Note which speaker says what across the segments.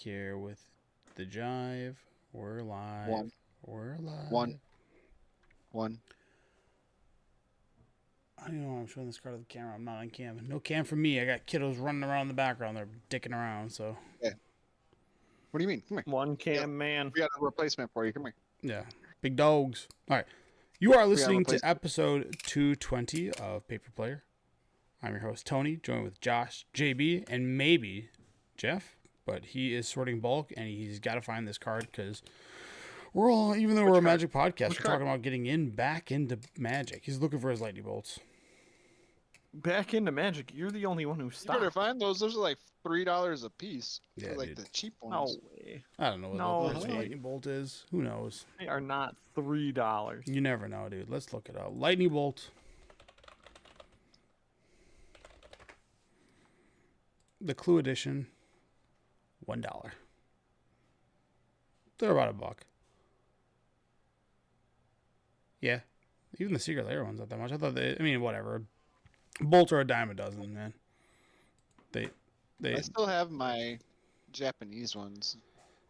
Speaker 1: here with the Jive. We're live.
Speaker 2: One.
Speaker 1: We're live.
Speaker 2: One.
Speaker 1: I don't know. I'm showing this card to the camera. I'm not on cam. No cam for me. I got kiddos running around in the background. They're dicking around. So.
Speaker 2: Yeah. What do you mean? Come here.
Speaker 3: One cam man.
Speaker 2: We got a replacement for you. Come here.
Speaker 1: Yeah. Big dogs. All right. You are listening to
Speaker 2: replacement.
Speaker 1: episode 220 of Paper Player. I'm your host, Tony, joined with Josh, JB, and maybe Jeff. But he is sorting bulk, and he's got to find this card because we're all, even though we're a Magic podcast, we're talking about getting back into Magic. He's looking for his lightning bolts.
Speaker 3: Back into Magic. You're the only one who
Speaker 2: You
Speaker 3: stopped.
Speaker 2: better find those. Those are like $3 a piece.
Speaker 1: Yeah,
Speaker 2: They're like
Speaker 1: dude.
Speaker 2: the cheap
Speaker 3: No
Speaker 2: ones.
Speaker 3: way.
Speaker 1: I don't know what
Speaker 3: No
Speaker 1: the
Speaker 3: way.
Speaker 1: lightning bolt is. Who knows?
Speaker 3: They are not $3.
Speaker 1: You never know, dude. Let's look it up. Lightning bolt. The Clue edition. $1. They're about $1. Yeah. Even the Secret Lair one's not that much. I thought whatever. Bolts are a dime a dozen, man. They
Speaker 2: I still have my Japanese ones.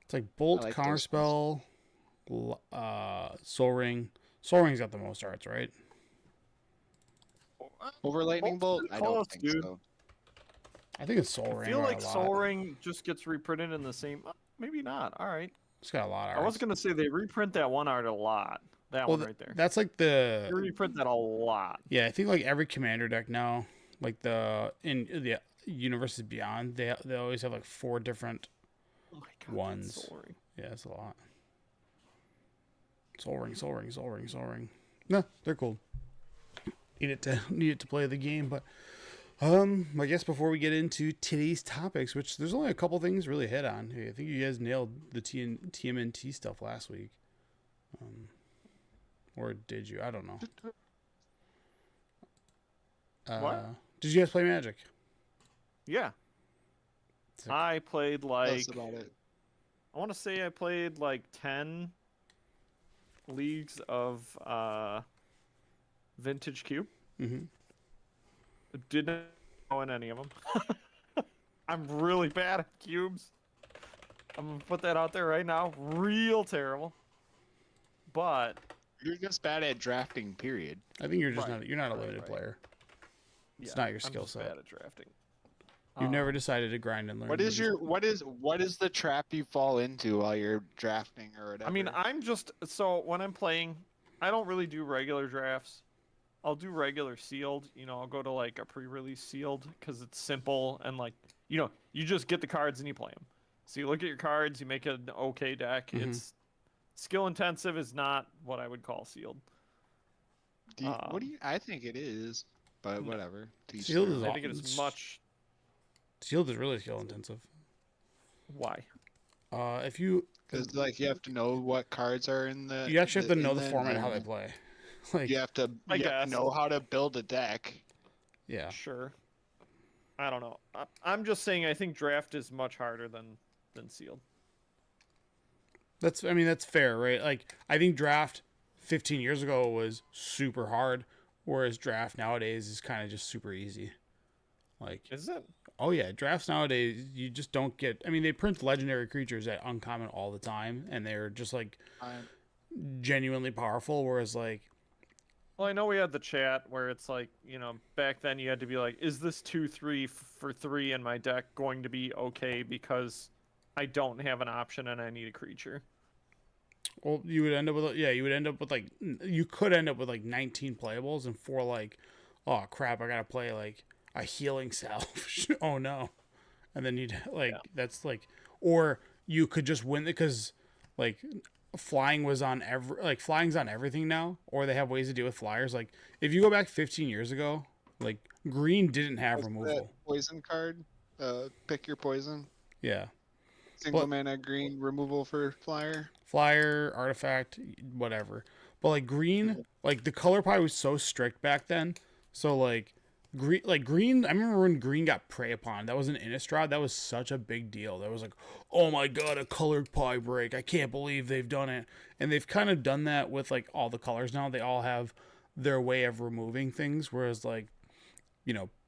Speaker 1: it's like Bolt,
Speaker 2: I like those
Speaker 1: Counterspell, Soul Ring. Soul Ring's got the most arts, right?
Speaker 2: Over Lightning Bolt?
Speaker 3: Bolt's
Speaker 2: I
Speaker 3: close,
Speaker 2: don't think
Speaker 3: dude.
Speaker 2: so.
Speaker 1: I think it's Soul
Speaker 3: I
Speaker 1: Ring.
Speaker 3: feel
Speaker 1: or
Speaker 3: like
Speaker 1: a lot.
Speaker 3: Soul Ring just gets reprinted in the same. Maybe not. All right.
Speaker 1: It's got a lot of
Speaker 3: I was
Speaker 1: arts.
Speaker 3: going to say they reprint that one art a lot. That
Speaker 1: Well,
Speaker 3: one right there.
Speaker 1: That's like
Speaker 3: They
Speaker 1: the
Speaker 3: reprint that a lot.
Speaker 1: yeah. I think like every commander deck now, like in the Universes Beyond, they always have like 4 different.
Speaker 3: Oh my god.
Speaker 1: Ones.
Speaker 3: That's Soul Ring.
Speaker 1: Yeah, it's a lot. Soul Ring, Soul Ring, Soul Ring, Soul Ring. No, they're cool. Need it to play the game, but I guess before we get into today's topics, which there's only a couple things really hit on. I think you guys nailed the TMNT stuff last week. Or did you? I don't know.
Speaker 3: What?
Speaker 1: Did you guys play Magic?
Speaker 3: Yeah.
Speaker 1: Sick.
Speaker 3: I played
Speaker 2: Tell
Speaker 3: like.
Speaker 2: us about it.
Speaker 3: I want to say I played like 10 leagues of Vintage Cube.
Speaker 1: Mm-hmm.
Speaker 3: Didn't win any of them. I'm really bad at cubes. I'm gonna put that out there right now. Real terrible. But
Speaker 2: You're just bad at drafting, period.
Speaker 1: I think you're just
Speaker 3: Right,
Speaker 1: you're not a
Speaker 3: right,
Speaker 1: limited
Speaker 3: right.
Speaker 1: player.
Speaker 3: yeah,
Speaker 1: not your
Speaker 3: I'm
Speaker 1: skill
Speaker 3: just
Speaker 1: set.
Speaker 3: bad at drafting.
Speaker 1: You've never decided to grind and learn.
Speaker 2: What is what is the trap you fall into while you're drafting or whatever?
Speaker 3: I mean, I'm just so when I'm playing, I don't really do regular drafts. I'll do regular sealed. I'll go to like a pre-release sealed because it's simple and like you just get the cards and you play them. So you look at your cards, you make an okay deck.
Speaker 1: Mhm.
Speaker 3: It's skill intensive is not what I would call sealed.
Speaker 2: what do you? I think it is, but whatever. To each
Speaker 1: Sealed
Speaker 2: their
Speaker 1: is
Speaker 2: own.
Speaker 3: I think it is much.
Speaker 1: Sealed is really skill intensive.
Speaker 3: Why?
Speaker 1: If you
Speaker 2: Because like you have to know what cards are in the.
Speaker 1: you actually have to know the
Speaker 2: in
Speaker 1: format and how they
Speaker 2: and
Speaker 1: play. Like
Speaker 2: You have to.
Speaker 3: I
Speaker 2: You have to
Speaker 3: guess.
Speaker 2: know how to build a deck.
Speaker 1: yeah,
Speaker 3: Sure. I don't know. I'm just saying I think draft is much harder than sealed.
Speaker 1: that's fair, right? Like I think draft 15 years ago was super hard, whereas draft nowadays is kind of just super easy. Like
Speaker 3: Is it?
Speaker 1: oh yeah, drafts nowadays you just don't get. I mean, they print legendary creatures at uncommon all the time, and they're just like
Speaker 2: I'm-
Speaker 1: genuinely powerful. Whereas like
Speaker 3: Well, I know we had the chat where it's like, back then you had to be like, is this 2/3 for 3 in my deck going to be okay because I don't have an option and I need a creature?
Speaker 1: well, you would end up with like you could end up with like 19 playables and 4 like, oh crap, I gotta play like a healing salve. Oh no, and then you'd like that's like, or you could just win it because like flying's on everything now, or they have ways to deal with flyers. Like if you go back 15 years ago, like green didn't have
Speaker 2: What's
Speaker 1: removal.
Speaker 2: that poison card. Pick your poison.
Speaker 1: Yeah,
Speaker 2: Single
Speaker 1: But-
Speaker 2: mana green removal for flyer.
Speaker 1: flyer, artifact, whatever. But like green, like the color pie was so strict back then. So like green. I remember when green got prey upon. That was an Innistrad. That was such a big deal. That was like, oh my god, a colored pie break. I can't believe they've done it. And they've kind of done that with like all the colors now. They all have their way of removing things. Whereas like,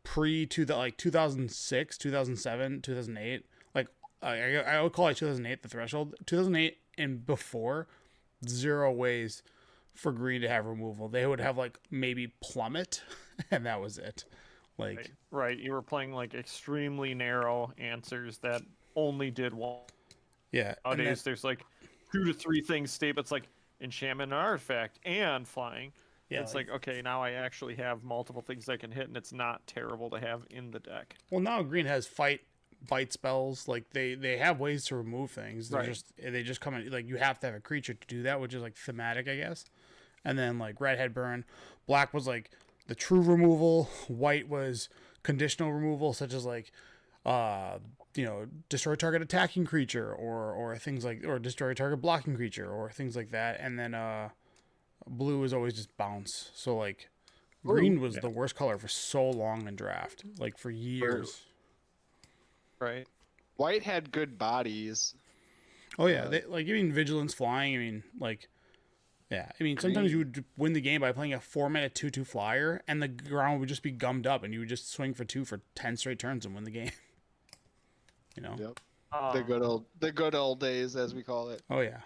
Speaker 1: pre to the like 2006, 2007, 2008, like I would call it 2008 the threshold. 2008 and before, zero ways for green to have removal. They would have like maybe plummet, and that was it. Like
Speaker 3: right. You were playing like extremely narrow answers that only did one.
Speaker 1: yeah.
Speaker 3: Nowadays, there's like 2 to 3 things stable. It's like enchantment and artifact and flying.
Speaker 1: Yeah,
Speaker 3: It's like, okay, now I actually have multiple things I can hit, and it's not terrible to have in the deck.
Speaker 1: well, now green has fight, bite spells. Like they have ways to remove things.
Speaker 3: Right.
Speaker 1: They just come in, like you have to have a creature to do that, which is like thematic, I guess. And then like red had burn, black was like the true removal, white was conditional removal, such as like destroy target attacking creature or things like, or destroy target blocking creature or things like that. And then blue is always just bounce. So like green was the worst color for so long in draft, like for years.
Speaker 3: Right.
Speaker 2: White had good bodies.
Speaker 1: Oh yeah, they, like I mean vigilance flying. I mean like yeah. I mean sometimes you would win the game by playing a 4-mana 2/2 flyer, and the ground would just be gummed up, and you would just swing for 2 for 10 straight turns and win the game. You know.
Speaker 2: Yep.
Speaker 3: Um,
Speaker 2: The good old days, as we call it.
Speaker 1: Oh yeah.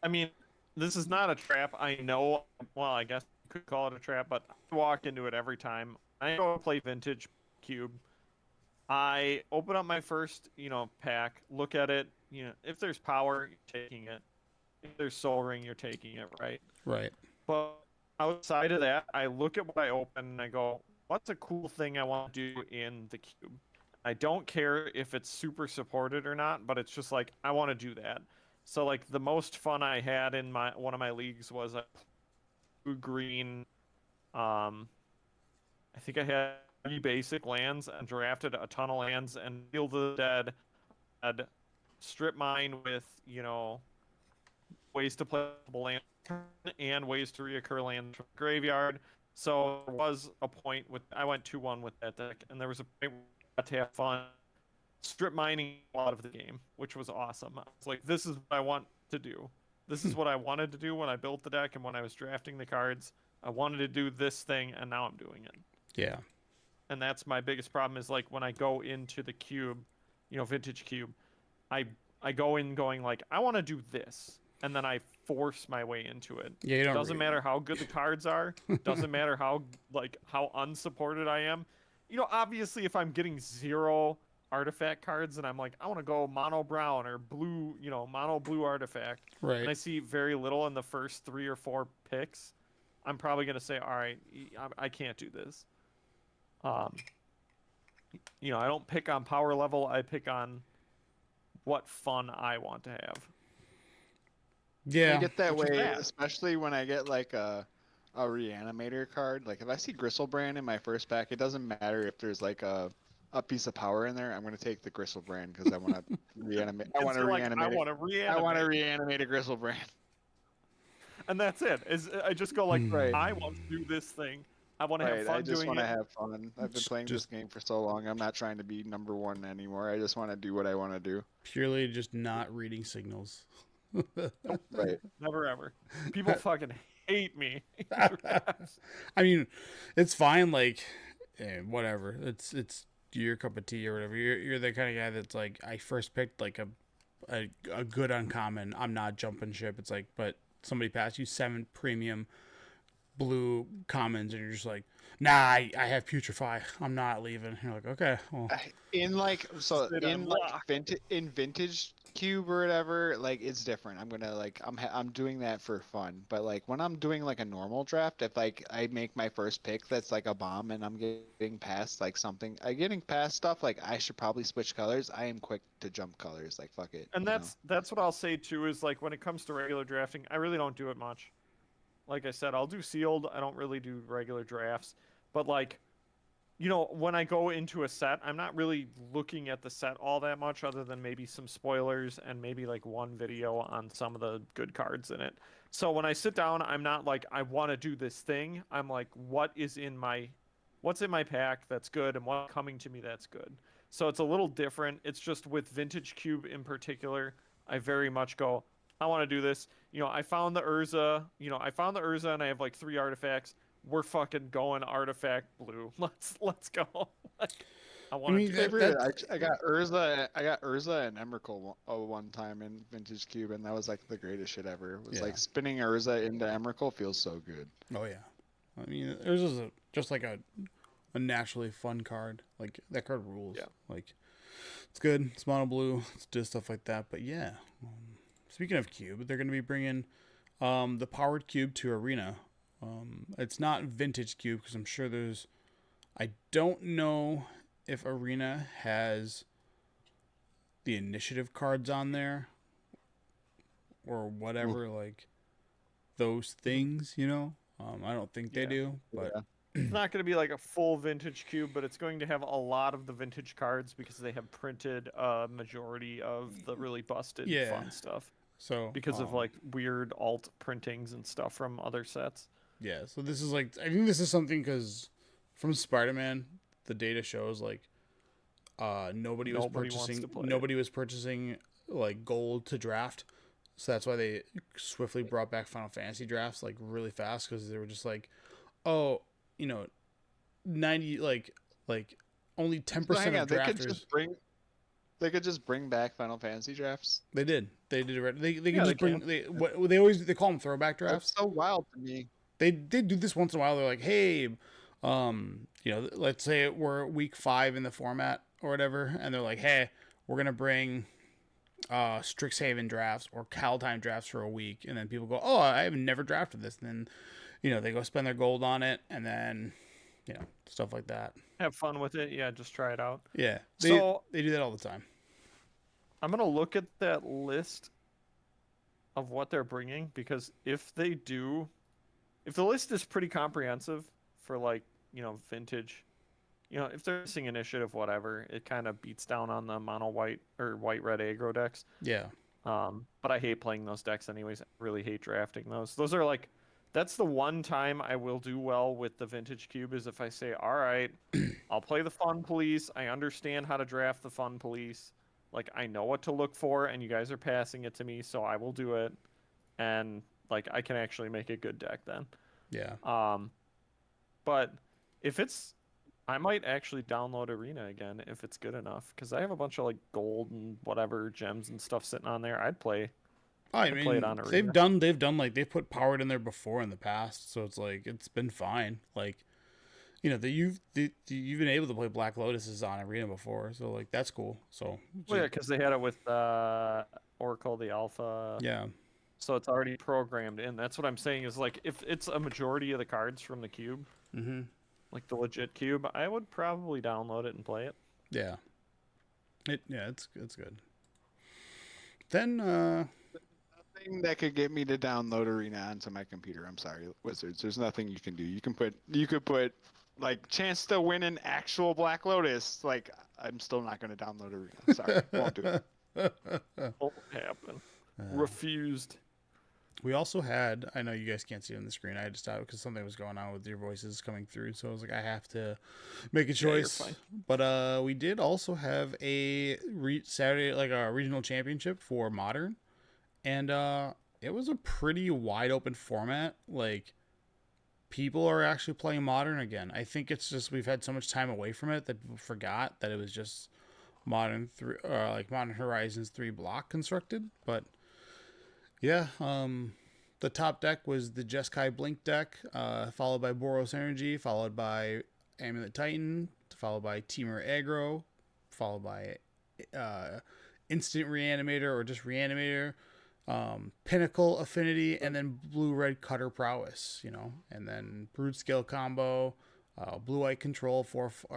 Speaker 3: I mean, this is not a trap. I know. Well, I guess you could call it a trap, but I walk into it every time. I go play Vintage Cube. I open up my first, pack, look at it. If there's power, you're taking it. If there's Soul Ring, you're taking it, right?
Speaker 1: Right.
Speaker 3: But outside of that, I look at what I open and I go, what's a cool thing I want to do in the cube? I don't care if it's super supported or not, but it's just like, I want to do that. So like the most fun I had in one of my leagues was a green. I think I had 3 basic lands and drafted a ton of lands, and Field of the Dead had strip mine with ways to play land and ways to reoccur land from the graveyard. So there was a point I went 2-1 with that deck, and there was a point where I got to have fun strip mining a lot of the game, which was awesome. I was like, this is what I want to do. This is what I wanted to do when I built the deck and when I was drafting the cards. I wanted to do this thing, and now I'm doing it.
Speaker 1: Yeah.
Speaker 3: And that's my biggest problem is like when I go into the cube, Vintage Cube, I go in going like, I want to do this, and then I force my way into it.
Speaker 1: Yeah, you don't
Speaker 3: Doesn't matter how good the cards are. Doesn't matter how unsupported I am. Obviously, if I'm getting 0 artifact cards and I'm like, I want to go mono brown or blue, mono blue artifact,
Speaker 1: Right.
Speaker 3: and I see very little in the first 3 or 4 picks, I'm probably gonna say, all right, I can't do this. I don't pick on power level. I pick on what fun I want to have.
Speaker 1: Yeah.
Speaker 2: I get that
Speaker 3: Which is
Speaker 2: way,
Speaker 3: bad.
Speaker 2: especially when I get like a reanimator card. Like if I see Gristlebrand in my first pack, it doesn't matter if there's like a piece of power in there. I'm gonna take the Gristlebrand because I want to reanimate. I want to reanimate.
Speaker 3: I want to reanimate.
Speaker 2: I want to reanimate a Gristlebrand.
Speaker 3: And that's it. I just go like,
Speaker 2: Right.
Speaker 3: I want to do this thing. I want to have
Speaker 2: Right.
Speaker 3: fun
Speaker 2: I just
Speaker 3: doing
Speaker 2: want to
Speaker 3: it.
Speaker 2: have fun. I've been playing this game for so long. I'm not trying to be number 1 anymore. I just want to do what I want to do.
Speaker 1: Purely just not reading signals.
Speaker 2: Right.
Speaker 3: Never ever. People fucking hate me.
Speaker 1: I mean, it's fine. Like, whatever. It's your cup of tea or whatever. You're the kind of guy that's like, I first picked like a good uncommon. I'm not jumping ship. It's like, but somebody passed you 7 premium blue commons, and you're just like, nah, I have putrefy. I'm not leaving. You're like, okay, well,
Speaker 2: In like
Speaker 3: Sit
Speaker 2: in like
Speaker 3: unlocked.
Speaker 2: vintage cube or whatever, like it's different. I'm gonna like I'm doing that for fun. But like when I'm doing like a normal draft, if like I make my first pick that's like a bomb and I'm getting past like something, I getting past stuff like I should probably switch colors. I am quick to jump colors. Like fuck it.
Speaker 3: And that's what I'll say too is like when it comes to regular drafting, I really don't do it much. Like I said, I'll do sealed. I don't really do regular drafts. But like, when I go into a set, I'm not really looking at the set all that much other than maybe some spoilers and maybe like one video on some of the good cards in it. So when I sit down, I'm not like, I want to do this thing. I'm like, what's in my pack that's good and what's coming to me that's good. So it's a little different. It's just with Vintage Cube in particular, I very much go, I want to do this. I found the Urza. And I have like 3 artifacts. We're fucking going artifact blue. Let's go. I wanted
Speaker 1: mean,
Speaker 3: to
Speaker 1: that-
Speaker 3: get
Speaker 2: Favorite,
Speaker 1: that's-
Speaker 2: I got Urza. I got Urza and Emrakul one time in Vintage Cube, and that was like the greatest shit ever. It was
Speaker 1: Yeah.
Speaker 2: like spinning Urza into Emrakul feels so good.
Speaker 1: Oh yeah, I mean, there's just like a naturally fun card. Like that card rules.
Speaker 3: Yeah.
Speaker 1: Like it's good. It's mono blue. It's just stuff like that. But yeah, speaking of cube, they're gonna be bringing the powered cube to Arena. It's not vintage cube because I'm sure there's. I don't know if Arena has the initiative cards on there or whatever, like those things, you know. I don't think they
Speaker 3: Yeah.
Speaker 1: do, but
Speaker 2: Yeah.
Speaker 3: It's not going to be like a full vintage cube, but it's going to have a lot of the vintage cards because they have printed a majority of the really busted
Speaker 1: Yeah.
Speaker 3: fun stuff
Speaker 1: so
Speaker 3: because of like weird alt printings and stuff from other sets.
Speaker 1: yeah. So this is like I think this is something because from Spider-Man, the data shows like nobody was
Speaker 3: Nobody wants
Speaker 1: purchasing
Speaker 3: to play it.
Speaker 1: nobody was purchasing like gold to draft. So that's why they swiftly brought back Final Fantasy drafts like really fast because they were just like, oh, 90 like only 10%
Speaker 2: So hang on,
Speaker 1: of
Speaker 2: they could
Speaker 1: drafters.
Speaker 2: just bring. They could just bring back Final Fantasy drafts.
Speaker 1: They did it right. They
Speaker 3: Yeah,
Speaker 1: can
Speaker 3: they
Speaker 1: just bring they always they call them throwback drafts.
Speaker 2: That's so wild to me.
Speaker 1: They do this once in a while. They're like, hey, let's say we're week 5 in the format or whatever, and they're like, hey, we're gonna bring Strixhaven drafts or Kaldheim drafts for a week, and then people go, oh, I have never drafted this, and then they go spend their gold on it, and then stuff like that.
Speaker 3: Have fun with it. Yeah, just try it out.
Speaker 1: Yeah,
Speaker 3: So-
Speaker 1: they do that all the time.
Speaker 3: I'm going to look at that list of what they're bringing because if the list is pretty comprehensive for like, vintage, if they're missing initiative, whatever, it kind of beats down on the mono white or white red aggro decks.
Speaker 1: Yeah,
Speaker 3: But I hate playing those decks anyways. I really hate drafting those. Those are like, that's the one time I will do well with the vintage cube is if I say, all right, I'll play the fun police. I understand how to draft the fun police. Like I know what to look for and you guys are passing it to me, so I will do it. And like I can actually make a good deck then.
Speaker 1: yeah.
Speaker 3: But if I might actually download Arena again if it's good enough because I have a bunch of like gold and whatever gems and stuff sitting on there. I'd play.
Speaker 1: I
Speaker 3: play
Speaker 1: mean,
Speaker 3: it on
Speaker 1: they've
Speaker 3: Arena.
Speaker 1: done like they've put powered in there before in the past, so it's like it's been fine. Like, you've been able to play Black Lotuses on Arena before, so like that's cool. So
Speaker 3: Well, yeah, because they had it with Oracle, the Alpha.
Speaker 1: yeah,
Speaker 3: So it's already programmed in. That's what I'm saying is like if it's a majority of the cards from the cube,
Speaker 1: mm-hmm.
Speaker 3: like the legit cube, I would probably download it and play it.
Speaker 1: Yeah. It's good. Then
Speaker 2: Thing that could get me to download Arena onto my computer. I'm sorry, Wizards. There's nothing you can do. You could put like chance to win an actual Black Lotus. Like I'm still not going to download Arena. Sorry, won't do it.
Speaker 3: Won't happen. Refused.
Speaker 1: we also had, I know you guys can't see it on the screen. I had to stop because something was going on with your voices coming through, so I was like, I have to make a
Speaker 3: you're
Speaker 1: choice.
Speaker 3: fine.
Speaker 1: But we did also have a Saturday like a regional championship for Modern. And it was a pretty wide open format. Like people are actually playing Modern again. I think it's just we've had so much time away from it that people forgot that it was just Modern Horizons 3 block constructed. But yeah, the top deck was the Jeskai Blink deck, followed by Boros Energy, followed by Amulet Titan, followed by Temur Aggro, followed by Instant Reanimator or just Reanimator. Pinnacle Affinity, and then Blue-Red Cutter Prowess, and then Brood Scale combo, Blue-White Control, 5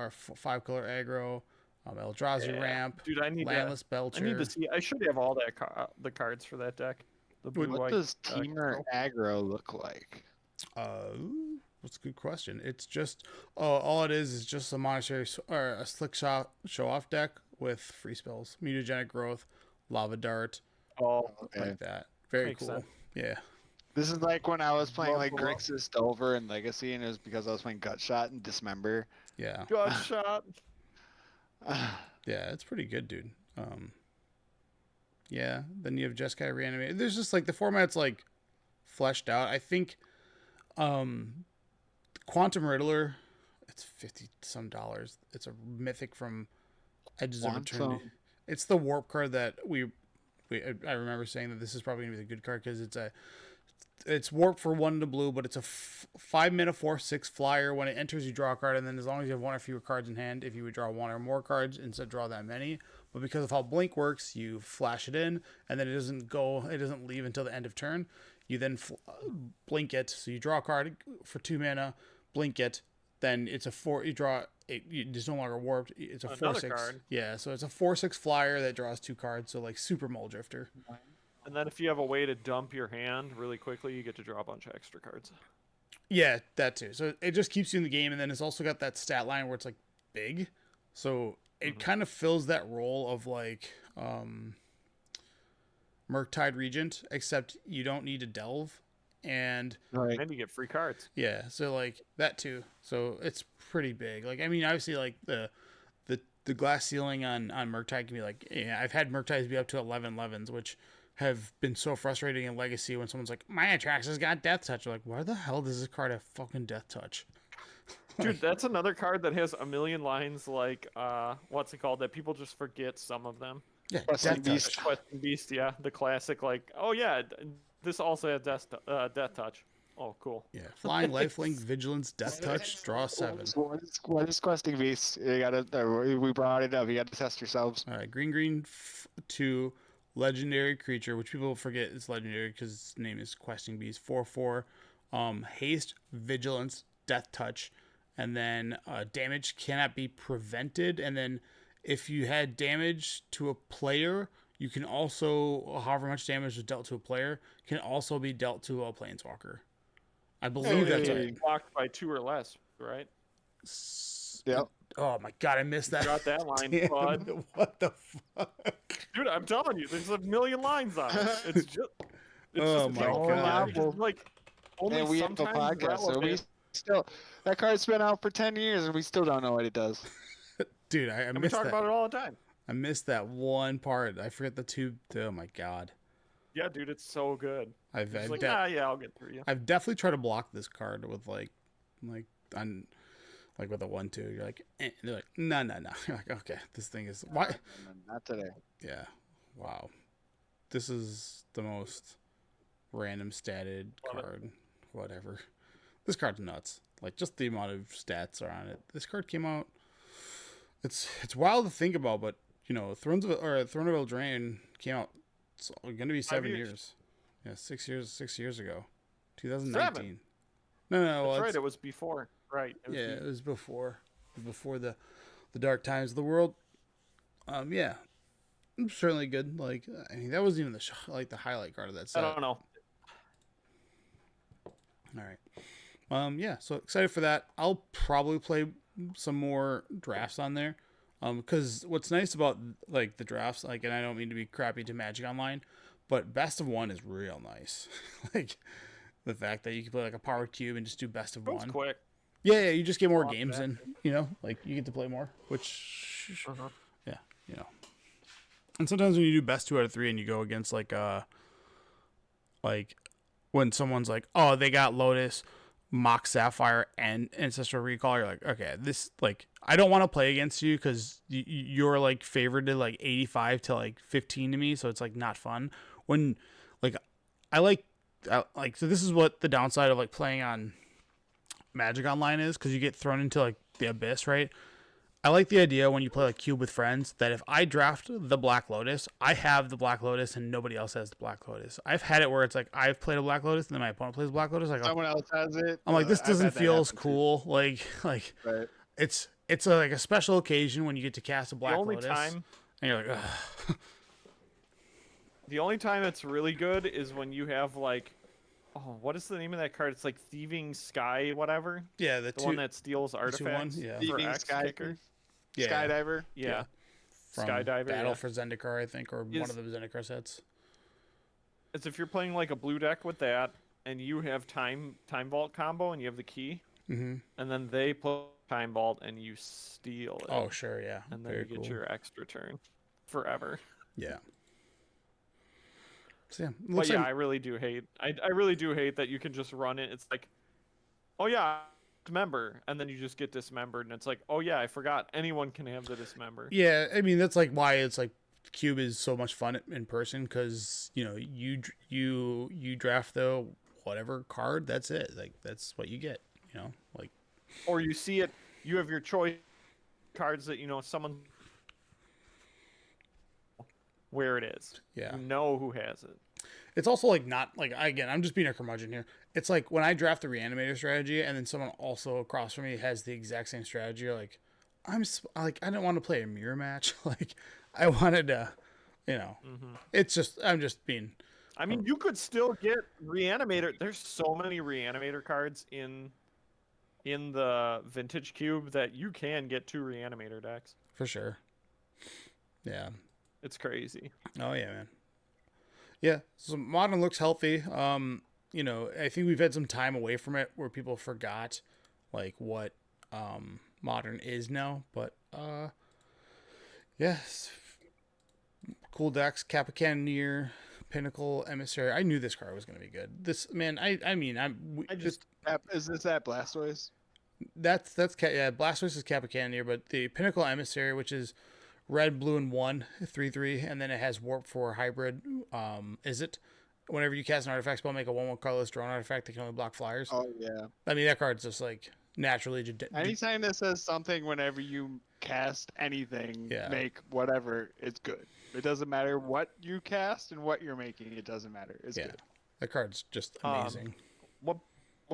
Speaker 1: color aggro, Eldrazi Ramp,
Speaker 3: Dude, I need
Speaker 1: Landless Belcher.
Speaker 3: I need to see. I should have all that the cards for that deck. The blue
Speaker 2: What
Speaker 3: white.
Speaker 2: does Teamer Aggro look like?
Speaker 1: That's a good question. It's just all it is just a monetary or a slick show off deck with free spells, Mutagenic Growth, Lava Dart,
Speaker 3: Oh,
Speaker 2: Okay.
Speaker 1: like that. Very
Speaker 3: Makes
Speaker 1: cool.
Speaker 3: sense.
Speaker 1: Yeah.
Speaker 2: This is like when I was playing like
Speaker 3: Love-
Speaker 2: Grixis Delver and Legacy, and it was because I was playing Gut Shot and Dismember.
Speaker 1: Yeah.
Speaker 3: gut shot.
Speaker 1: Yeah, it's pretty good, dude. Yeah, then you have Jeskai Reanimated. There's just like the format's like fleshed out. I think Quantum Riddler it's $50 some dollars. It's a mythic from Edges of
Speaker 2: Want
Speaker 1: Eternity.
Speaker 2: some?
Speaker 1: It's the warp card that I remember saying that this is probably gonna be the good card because it's warp for 1 to blue, but it's a 5-mana 4/6 flyer. When it enters, you draw a card, and then as long as you have 1 or fewer cards in hand, if you would draw 1 or more cards instead of draw that many. But because of how Blink works, you flash it in, and then it doesn't leave until the end of turn. You then blink it, so you draw a card for 2 mana, blink it, then it's a 4. You draw it. It's no longer warped. It's a
Speaker 3: Another
Speaker 1: 4/6.
Speaker 3: card.
Speaker 1: Yeah, so it's a 4/6 flyer that draws 2 cards. So like super Mole Drifter.
Speaker 3: And then if you have a way to dump your hand really quickly, you get to draw a bunch of extra cards.
Speaker 1: Yeah, that too. So it just keeps you in the game, and then it's also got that stat line where it's like big, so it kind of fills that role of like Murktide Regent, except you don't need to delve, and
Speaker 2: Right.
Speaker 3: And you get free cards.
Speaker 1: yeah, so like that too. So it's pretty big. Like I mean, obviously, like the glass ceiling on Murktide can be like, yeah, I've had Murktides be up to 11/11s, which have been so frustrating in Legacy when someone's like, my Atraxa's got Death Touch. You're like, why the hell does this card have fucking Death Touch?
Speaker 3: Dude, that's another card that has a million lines like, what's it called? That people just forget some of them.
Speaker 1: Yeah,
Speaker 2: Questing
Speaker 1: Death
Speaker 2: Beast.
Speaker 1: Touch.
Speaker 3: Questing Beast, yeah. The classic, like, oh yeah, this also has Death Touch. Oh, cool.
Speaker 1: Yeah, Flying Lifelink, Vigilance, Death Touch, draw 7.
Speaker 2: What is Questing Beast? You gotta. We brought it up. You got to test yourselves.
Speaker 1: All right, green 2 legendary creature, which people forget is legendary because its name is Questing Beast. 4/4, haste, vigilance, death touch, and then damage cannot be prevented. And then if you had damage to a player, you can also, however much damage was dealt to a player, can also be dealt to a planeswalker. I believe that's
Speaker 2: Hey.
Speaker 1: right.
Speaker 3: Blocked by 2 or less, right?
Speaker 2: Yep.
Speaker 1: Oh my god, I missed that.
Speaker 3: Got that line,
Speaker 1: Damn,
Speaker 3: bud.
Speaker 1: what the fuck?
Speaker 3: Dude, I'm telling you, there's a million lines on it. It's just.
Speaker 1: Oh
Speaker 3: just
Speaker 1: my
Speaker 2: God.
Speaker 3: just, like, only
Speaker 2: And we have a
Speaker 3: sometimes
Speaker 2: podcast, so we
Speaker 3: relevant.
Speaker 2: still. That card's been out for 10 years, and we still don't know what it does.
Speaker 1: Dude, I
Speaker 3: And we
Speaker 1: missed
Speaker 3: talk
Speaker 1: that.
Speaker 3: about it all the time.
Speaker 1: I missed that one part. I forget the two. Oh my god.
Speaker 3: Yeah, dude, it's so good.
Speaker 1: I've
Speaker 3: It's
Speaker 1: I've,
Speaker 3: like,
Speaker 1: de-
Speaker 3: yeah, I'll get through you.
Speaker 1: I've definitely tried to block this card with like on like with a 1/2. You're like, they're like, no. You're like, okay, this thing is why?
Speaker 2: Not today.
Speaker 1: Yeah, wow. This is the most random statted
Speaker 3: Love it.
Speaker 1: card. Whatever. This card's nuts. Like just the amount of stats are on it. This card came out. It's wild to think about, but you know, Throne of Eldraine came out. It's going to be 7
Speaker 3: years.
Speaker 1: years. Yeah, 6 years. 6 years ago, 2019.
Speaker 3: 7?
Speaker 1: No, well,
Speaker 3: That's right,
Speaker 1: it's-
Speaker 3: it was before. Right. It was
Speaker 1: yeah, it was before the dark times of the world. Yeah, certainly good. Like, I mean, that wasn't even the highlight card of that
Speaker 3: I
Speaker 1: set.
Speaker 3: don't know.
Speaker 1: All right. Yeah, so excited for that. I'll probably play some more drafts on there. Because what's nice about like the drafts, like, and I don't mean to be crappy to Magic Online, but best of one is real nice. Like the fact that you can play like a power cube and just do best of
Speaker 3: It was
Speaker 1: one.
Speaker 3: quick.
Speaker 1: Yeah, you just get more
Speaker 3: Love
Speaker 1: games
Speaker 3: that.
Speaker 1: in. You know, like you get to play more, which
Speaker 3: Uh-huh.
Speaker 1: yeah, you know. And sometimes when you do best 2 out of 3 and you go against like when someone's like, oh, they got Lotus, Mox Sapphire, and Ancestral Recall, you're like, okay, this, like, I don't want to play against you because you're like favored to like 85 to like 15 to me, so it's like not fun. When like I like so this is what the downside of like playing on Magic Online is, because you get thrown into like the abyss, right? I like the idea when you play like Cube with friends that if I draft the Black Lotus, I have the Black Lotus and nobody else has the Black Lotus. I've had it where it's like I've played a Black Lotus and then my opponent plays Black Lotus. Like,
Speaker 2: Someone else has it.
Speaker 1: I'm like, this
Speaker 2: I've
Speaker 1: doesn't
Speaker 2: had that
Speaker 1: feel as
Speaker 2: happen too.
Speaker 1: cool. Like
Speaker 2: Right.
Speaker 1: it's like a special occasion when you get to cast a Black
Speaker 3: The only
Speaker 1: Lotus,
Speaker 3: time
Speaker 1: and you're like, ugh.
Speaker 3: The only time it's really good is when you have like, oh, what is the name of that card? It's like Thieving Sky, whatever.
Speaker 1: Yeah,
Speaker 3: The one that steals artifacts.
Speaker 1: yeah.
Speaker 3: for
Speaker 2: Thieving
Speaker 3: X
Speaker 2: Sky
Speaker 3: kicker.
Speaker 1: Yeah.
Speaker 2: Skydiver.
Speaker 3: Yeah.
Speaker 1: from
Speaker 3: Skydiver.
Speaker 1: Battle
Speaker 3: Yeah.
Speaker 1: for Zendikar, I think, or one
Speaker 3: Is-
Speaker 1: of the Zendikar sets.
Speaker 3: It's if you're playing like a blue deck with that, and you have time vault combo, and you have the key,
Speaker 1: Mm-hmm.
Speaker 3: and then they play time vault, and you steal it.
Speaker 1: Oh, sure, yeah.
Speaker 3: and then
Speaker 1: Very
Speaker 3: you get
Speaker 1: cool.
Speaker 3: your extra turn, forever.
Speaker 1: Yeah. So yeah, it
Speaker 3: But
Speaker 1: looks
Speaker 3: yeah,
Speaker 1: like
Speaker 3: I really do hate. I really do hate that you can just run it. It's like, oh yeah, dismember, and then you just get dismembered, and it's like, oh yeah, I forgot anyone can have the dismember.
Speaker 1: Yeah, I mean that's like why it's like Cube is so much fun in person because you draft the whatever card, that's it. Like that's what you get. Like
Speaker 3: Or you see it, you have your choice cards that someone where it is.
Speaker 1: yeah.
Speaker 3: You know who has it.
Speaker 1: It's also like not like again, I'm just being a curmudgeon here. It's like when I draft the reanimator strategy and then someone also across from me has the exact same strategy. Like like I didn't want to play a mirror match. Like I wanted to, It's just I'm just being.
Speaker 3: I mean, you could still get reanimator. There's so many reanimator cards in the vintage cube that you can get 2 reanimator decks.
Speaker 1: For sure. Yeah.
Speaker 3: It's crazy.
Speaker 1: Oh yeah, man. Yeah. So modern looks healthy. I think we've had some time away from it where people forgot like what modern is now. But yes. Cool decks, Kappa Cannoneer, Pinnacle, Emissary. I knew this card was gonna be good. This man,
Speaker 2: Is this that Blastoise?
Speaker 1: Blastoise is Kappa Cannoneer, but the Pinnacle Emissary, which is red, blue, and 1/3/3, and then it has Warp for hybrid. Is it? Whenever you cast an artifact spell, make a 1/1 colorless drone artifact that can only block flyers.
Speaker 2: Oh yeah.
Speaker 1: I mean that card's just like naturally.
Speaker 2: Anytime that says something, whenever you cast anything,
Speaker 1: Yeah.
Speaker 2: make whatever, it's good. It doesn't matter what you cast and what you're making. It doesn't matter. It's good.
Speaker 1: That card's just amazing.
Speaker 3: What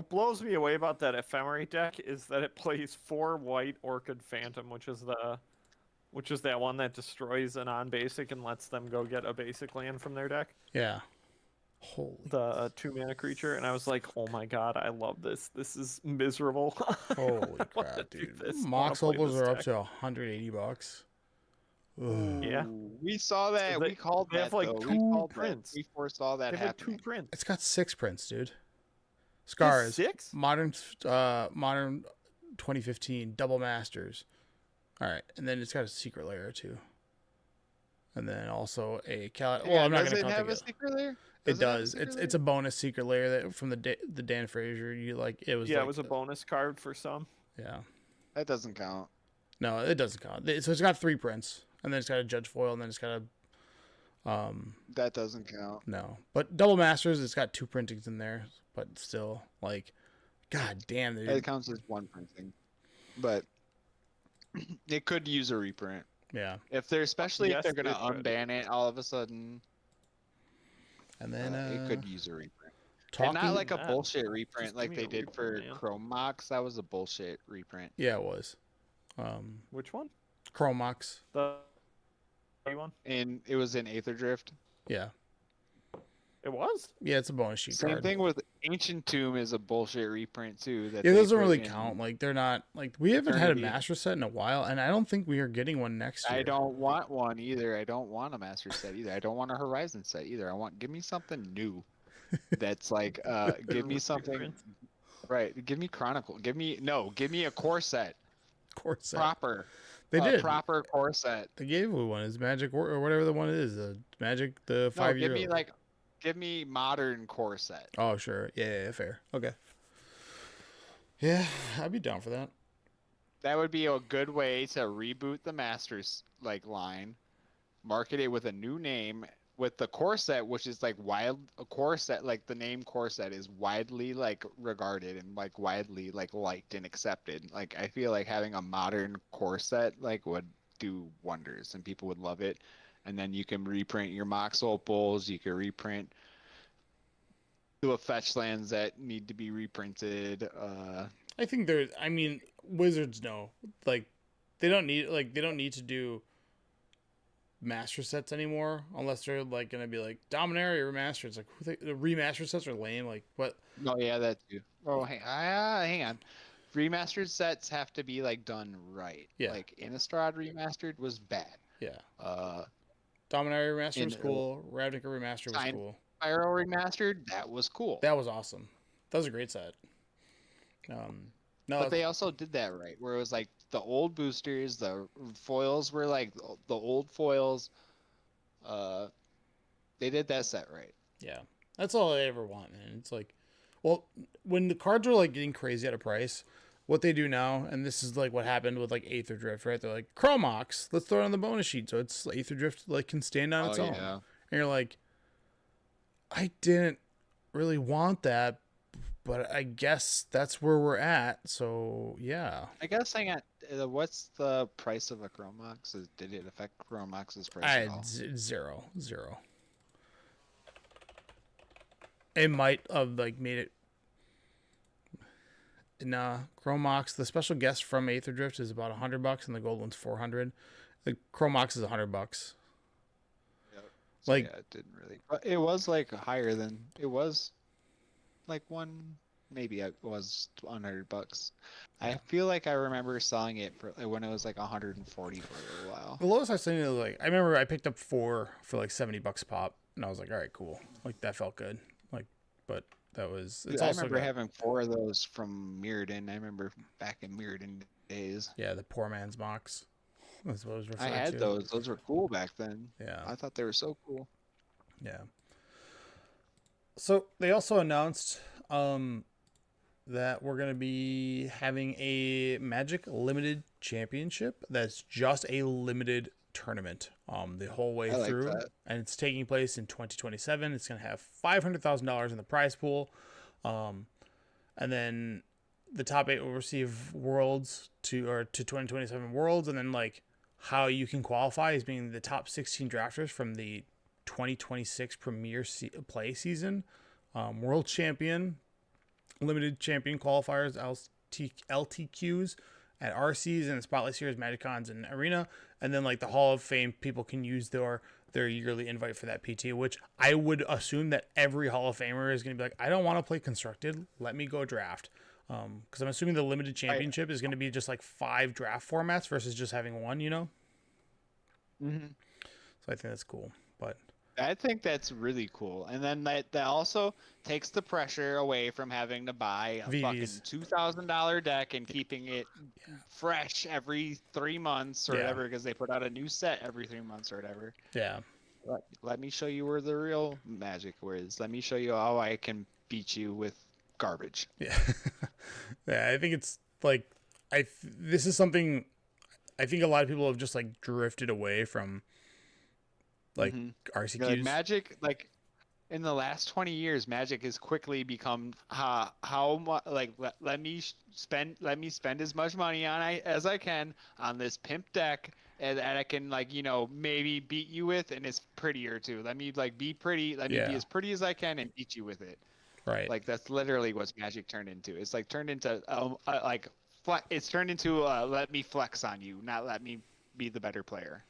Speaker 3: blows me away about that Ephemerate deck is that it plays 4 white Orchid Phantom, which is that one that destroys a non-basic and lets them go get a basic land from their deck.
Speaker 1: Yeah. Holy.
Speaker 3: The 2-mana creature, and I was like, oh my god, I love this. This is miserable.
Speaker 1: Holy
Speaker 3: I wanna
Speaker 1: crap,
Speaker 3: do
Speaker 1: dude!
Speaker 3: this. I
Speaker 1: Mox
Speaker 3: wanna play
Speaker 1: opals
Speaker 3: this
Speaker 1: are up
Speaker 3: deck.
Speaker 1: to $180. Ugh.
Speaker 3: Yeah.
Speaker 2: Ooh, we saw that.
Speaker 3: So
Speaker 2: we called
Speaker 3: they
Speaker 2: that.
Speaker 3: have, like,
Speaker 2: though. We
Speaker 3: 2
Speaker 2: called that.
Speaker 3: prints.
Speaker 2: We foresaw that
Speaker 3: They have 2
Speaker 2: happening.
Speaker 3: prints.
Speaker 1: It's got 6 prints, dude. Scars,
Speaker 3: 6?
Speaker 1: modern 2015 double masters. All right, and then it's got a secret layer too. And then also a well, I'm not
Speaker 2: does
Speaker 1: gonna
Speaker 2: it
Speaker 1: count
Speaker 2: have
Speaker 1: the
Speaker 2: a secret layer?
Speaker 1: It
Speaker 2: have a
Speaker 1: does.
Speaker 2: secret
Speaker 1: It's a bonus secret layer that from the Dan Fraser. You like it was.
Speaker 3: Yeah,
Speaker 1: like
Speaker 3: it was a bonus card for some.
Speaker 1: Yeah.
Speaker 2: That doesn't count.
Speaker 1: No, it doesn't count. So it's got 3 prints, and then it's got a judge foil, and then it's got a
Speaker 2: That doesn't count.
Speaker 1: no. But double masters, it's got 2 printings in there, but still like, god damn, dude.
Speaker 2: It counts as 1 printing, but it could use a reprint
Speaker 1: Yeah.
Speaker 2: if they're especially
Speaker 3: Yes,
Speaker 2: if they're gonna
Speaker 3: it could.
Speaker 2: unban it all of a sudden.
Speaker 1: And then
Speaker 2: It could use a reprint.
Speaker 1: talking.
Speaker 2: And not like a
Speaker 3: that,
Speaker 2: bullshit reprint
Speaker 3: just
Speaker 2: like
Speaker 3: give me
Speaker 2: they
Speaker 3: a
Speaker 2: did for
Speaker 3: reprint, man.
Speaker 2: Chrome Mox. That was a bullshit reprint.
Speaker 1: Yeah, it was.
Speaker 3: Which one?
Speaker 1: Chromox.
Speaker 3: The one?
Speaker 2: And it was in Aether Drift.
Speaker 1: Yeah.
Speaker 3: It was?
Speaker 1: Yeah, it's a bonus sheet
Speaker 2: Same
Speaker 1: card.
Speaker 2: thing with Ancient Tomb is a bullshit reprint too. That
Speaker 1: Yeah,
Speaker 2: they
Speaker 1: those don't
Speaker 2: put
Speaker 1: really
Speaker 2: in-
Speaker 1: count. Like they're not like we haven't had a
Speaker 2: Eternity.
Speaker 1: master set in a while, and I don't think we are getting one next year.
Speaker 2: I don't want one either. I don't want a master set either. I don't want a Horizon set either. Give me something new. That's like give me something
Speaker 3: Reprint.
Speaker 2: right. Give me Chronicle. Give me a core set.
Speaker 1: Core set.
Speaker 2: Proper.
Speaker 1: They did.
Speaker 2: Proper core set.
Speaker 1: They gave me one. It's Magic or whatever the one is. Magic the
Speaker 2: No,
Speaker 1: 5-year.
Speaker 2: give me modern core set.
Speaker 1: Oh sure. Yeah, fair. Okay. Yeah, I'd be down for that.
Speaker 2: That would be a good way to reboot the Masters line, market it with a new name with the core set, which is a core set, like the name core set is widely regarded and widely liked and accepted. Like I feel like having a modern core set would do wonders and people would love it. And then you can reprint your Mox Opals, you can reprint the fetch lands that need to be reprinted.
Speaker 1: I think Wizards know. Like they don't need to do master sets anymore unless they're gonna be Dominaria remastered. It's the remastered sets are lame. Like what?
Speaker 2: Oh yeah, that too. Oh, hang on. Remastered sets have to be done right.
Speaker 1: Yeah.
Speaker 2: Like Innistrad remastered was bad.
Speaker 1: Yeah. Dominaria remastered was
Speaker 2: in-
Speaker 1: cool. Ravnica remastered was
Speaker 2: Fine.
Speaker 1: cool.
Speaker 2: Spyro remastered, that was cool.
Speaker 1: That was awesome. That was a great set. No,
Speaker 2: But they also did that right, where it was the old boosters, the foils were the old foils. They did that set right.
Speaker 1: yeah, that's all I ever want, man. It's well, when the cards are getting crazy at a price, what they do now, and this is like what happened with like Aether Drift, right? They're like Chromox, let's throw it on the bonus sheet, so it's Aether Drift like can stand on its own.
Speaker 2: yeah.
Speaker 1: And you're like, I didn't really want that, but I guess that's where we're at. So yeah,
Speaker 2: I guess hang on. What's the price of a Chromox? Did it affect Chromox's price
Speaker 1: I
Speaker 2: at all?
Speaker 1: had zero. It might have like made it. Nah, Chromox. The special guest from Aether Drift is about $100, and the gold one's $400. The Chromox is $100.
Speaker 2: Yep. So,
Speaker 1: Like-
Speaker 2: yeah, it didn't really. But it was like higher than it was. Like one, maybe it was $100. I feel like I remember selling it for when it was like 140 for a little while.
Speaker 1: The lowest I've seen it was like I remember I picked up 4 for like $70 a pop, and I was like, all right, cool. Like that felt good. Like, but that was. It's
Speaker 2: I
Speaker 1: also
Speaker 2: remember
Speaker 1: got-
Speaker 2: having 4 of those from Mirrodin. I remember back in Mirrodin days.
Speaker 1: yeah, the poor man's box. That's what it was referred
Speaker 2: I had
Speaker 1: to.
Speaker 2: those. Those were cool back then.
Speaker 1: Yeah.
Speaker 2: I thought they were so cool.
Speaker 1: Yeah. So they also announced that we're going to be having a Magic Limited Championship that's just a limited tournament the whole way
Speaker 2: I like
Speaker 1: through.
Speaker 2: that.
Speaker 1: And it's taking place in 2027. It's going to have $500,000 in the prize pool. And then the top 8 will receive Worlds to 2027 Worlds, and then like how you can qualify is being the top 16 drafters from the 2026 Premier Play season, World Champion, Limited Champion qualifiers, LTQs at RCs and Spotlight Series, MagicCons, and Arena, and then like the Hall of Fame people can use their yearly invite for that PT, which I would assume that every Hall of Famer is going to be like, I don't want to play Constructed, let me go draft. Because I'm assuming the Limited Championship is going to be just like 5 draft formats versus just having one, you know?
Speaker 2: Mm-hmm.
Speaker 1: So I think that's cool. But
Speaker 2: I think that's really cool. And then that also takes the pressure away from having to buy a fucking
Speaker 1: VVs.
Speaker 2: $2,000 deck and keeping it fresh every 3 months or
Speaker 1: Yeah.
Speaker 2: whatever, because they put out a new set every 3 months or whatever.
Speaker 1: yeah.
Speaker 2: Let me show you where the real magic is. Let me show you how I can beat you with garbage.
Speaker 1: Yeah. Yeah, I think it's like this is something I think a lot of people have just like drifted away from like
Speaker 2: Mhm.
Speaker 1: RCQs.
Speaker 2: Yeah, like Magic, like in the last 20 years, Magic has quickly become how much like let me spend as much money as I can on this pimp deck and I can like maybe beat you with, and it's prettier too. Let me like be pretty. Let me
Speaker 1: Yeah.
Speaker 2: be as pretty as I can and beat you with it.
Speaker 1: Right.
Speaker 2: Like that's literally what's Magic turned into. It's like turned into it's turned into let me flex on you, not let me be the better player.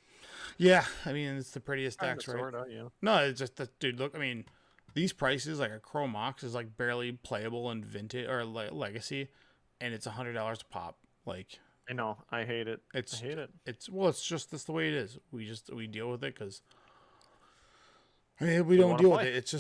Speaker 1: yeah, I mean it's the prettiest
Speaker 3: Kinda,
Speaker 1: decks, right?
Speaker 3: sorta, yeah.
Speaker 1: No, it's just that dude, look, I mean these prices like a Chromox is like barely playable in vintage or legacy, and it's $100 a pop. Like
Speaker 3: I know. I hate it. I
Speaker 1: it's
Speaker 3: hate it.
Speaker 1: it's just that's the way it is. We deal with it because I mean we
Speaker 3: We
Speaker 1: don't
Speaker 3: wanna
Speaker 1: deal with
Speaker 3: play.
Speaker 1: it.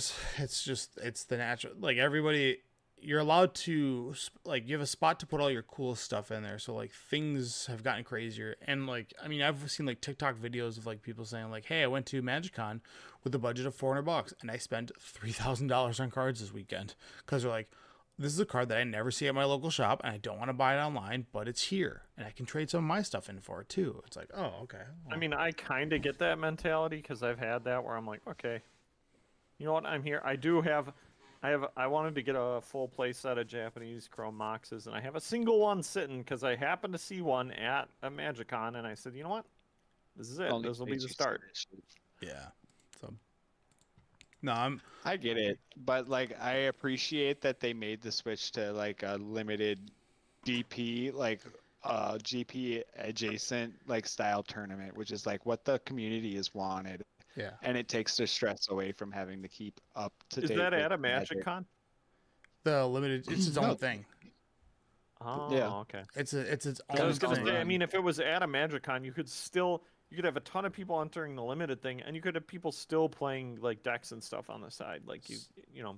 Speaker 1: It's the natural. Like everybody, you're allowed to like you have a spot to put all your cool stuff in there. So like things have gotten crazier, and like I mean I've seen like TikTok videos of like people saying like, hey, I went to MagicCon with a budget of $400 and I spent $3,000 on cards this weekend because they're like, this is a card that I never see at my local shop, and I don't want to buy it online, but it's here, and I can trade some of my stuff in for it too. It's like, oh, okay.
Speaker 3: I mean, I kind of get that mentality because I've had that where I'm like, okay, you know what? I'm here. I wanted to get a full play set of Japanese Chrome Moxes, and I have a single one sitting because I happened to see one at a MagicCon, and I said, you know what? This is it.
Speaker 2: Only
Speaker 3: This will be
Speaker 2: makes
Speaker 3: the
Speaker 2: you
Speaker 3: start.
Speaker 2: sad shit.
Speaker 1: yeah. So, no,
Speaker 2: I get it, but like I appreciate that they made the switch to like a limited DP, like GP adjacent like style tournament, which is like what the community has wanted,
Speaker 1: yeah.
Speaker 2: and it takes the stress away from having to keep up to
Speaker 3: Is
Speaker 2: date.
Speaker 3: that
Speaker 2: with
Speaker 3: at a
Speaker 2: Magic.
Speaker 3: MagicCon?
Speaker 1: The limited, it's its own
Speaker 2: No.
Speaker 1: thing.
Speaker 3: Oh,
Speaker 2: Yeah.
Speaker 3: okay.
Speaker 1: It's its
Speaker 3: I
Speaker 1: own
Speaker 3: was gonna
Speaker 1: thing.
Speaker 3: say, I mean, if it was at a MagicCon, you could have a ton of people entering the limited thing, and you could have people still playing like decks and stuff on the side, like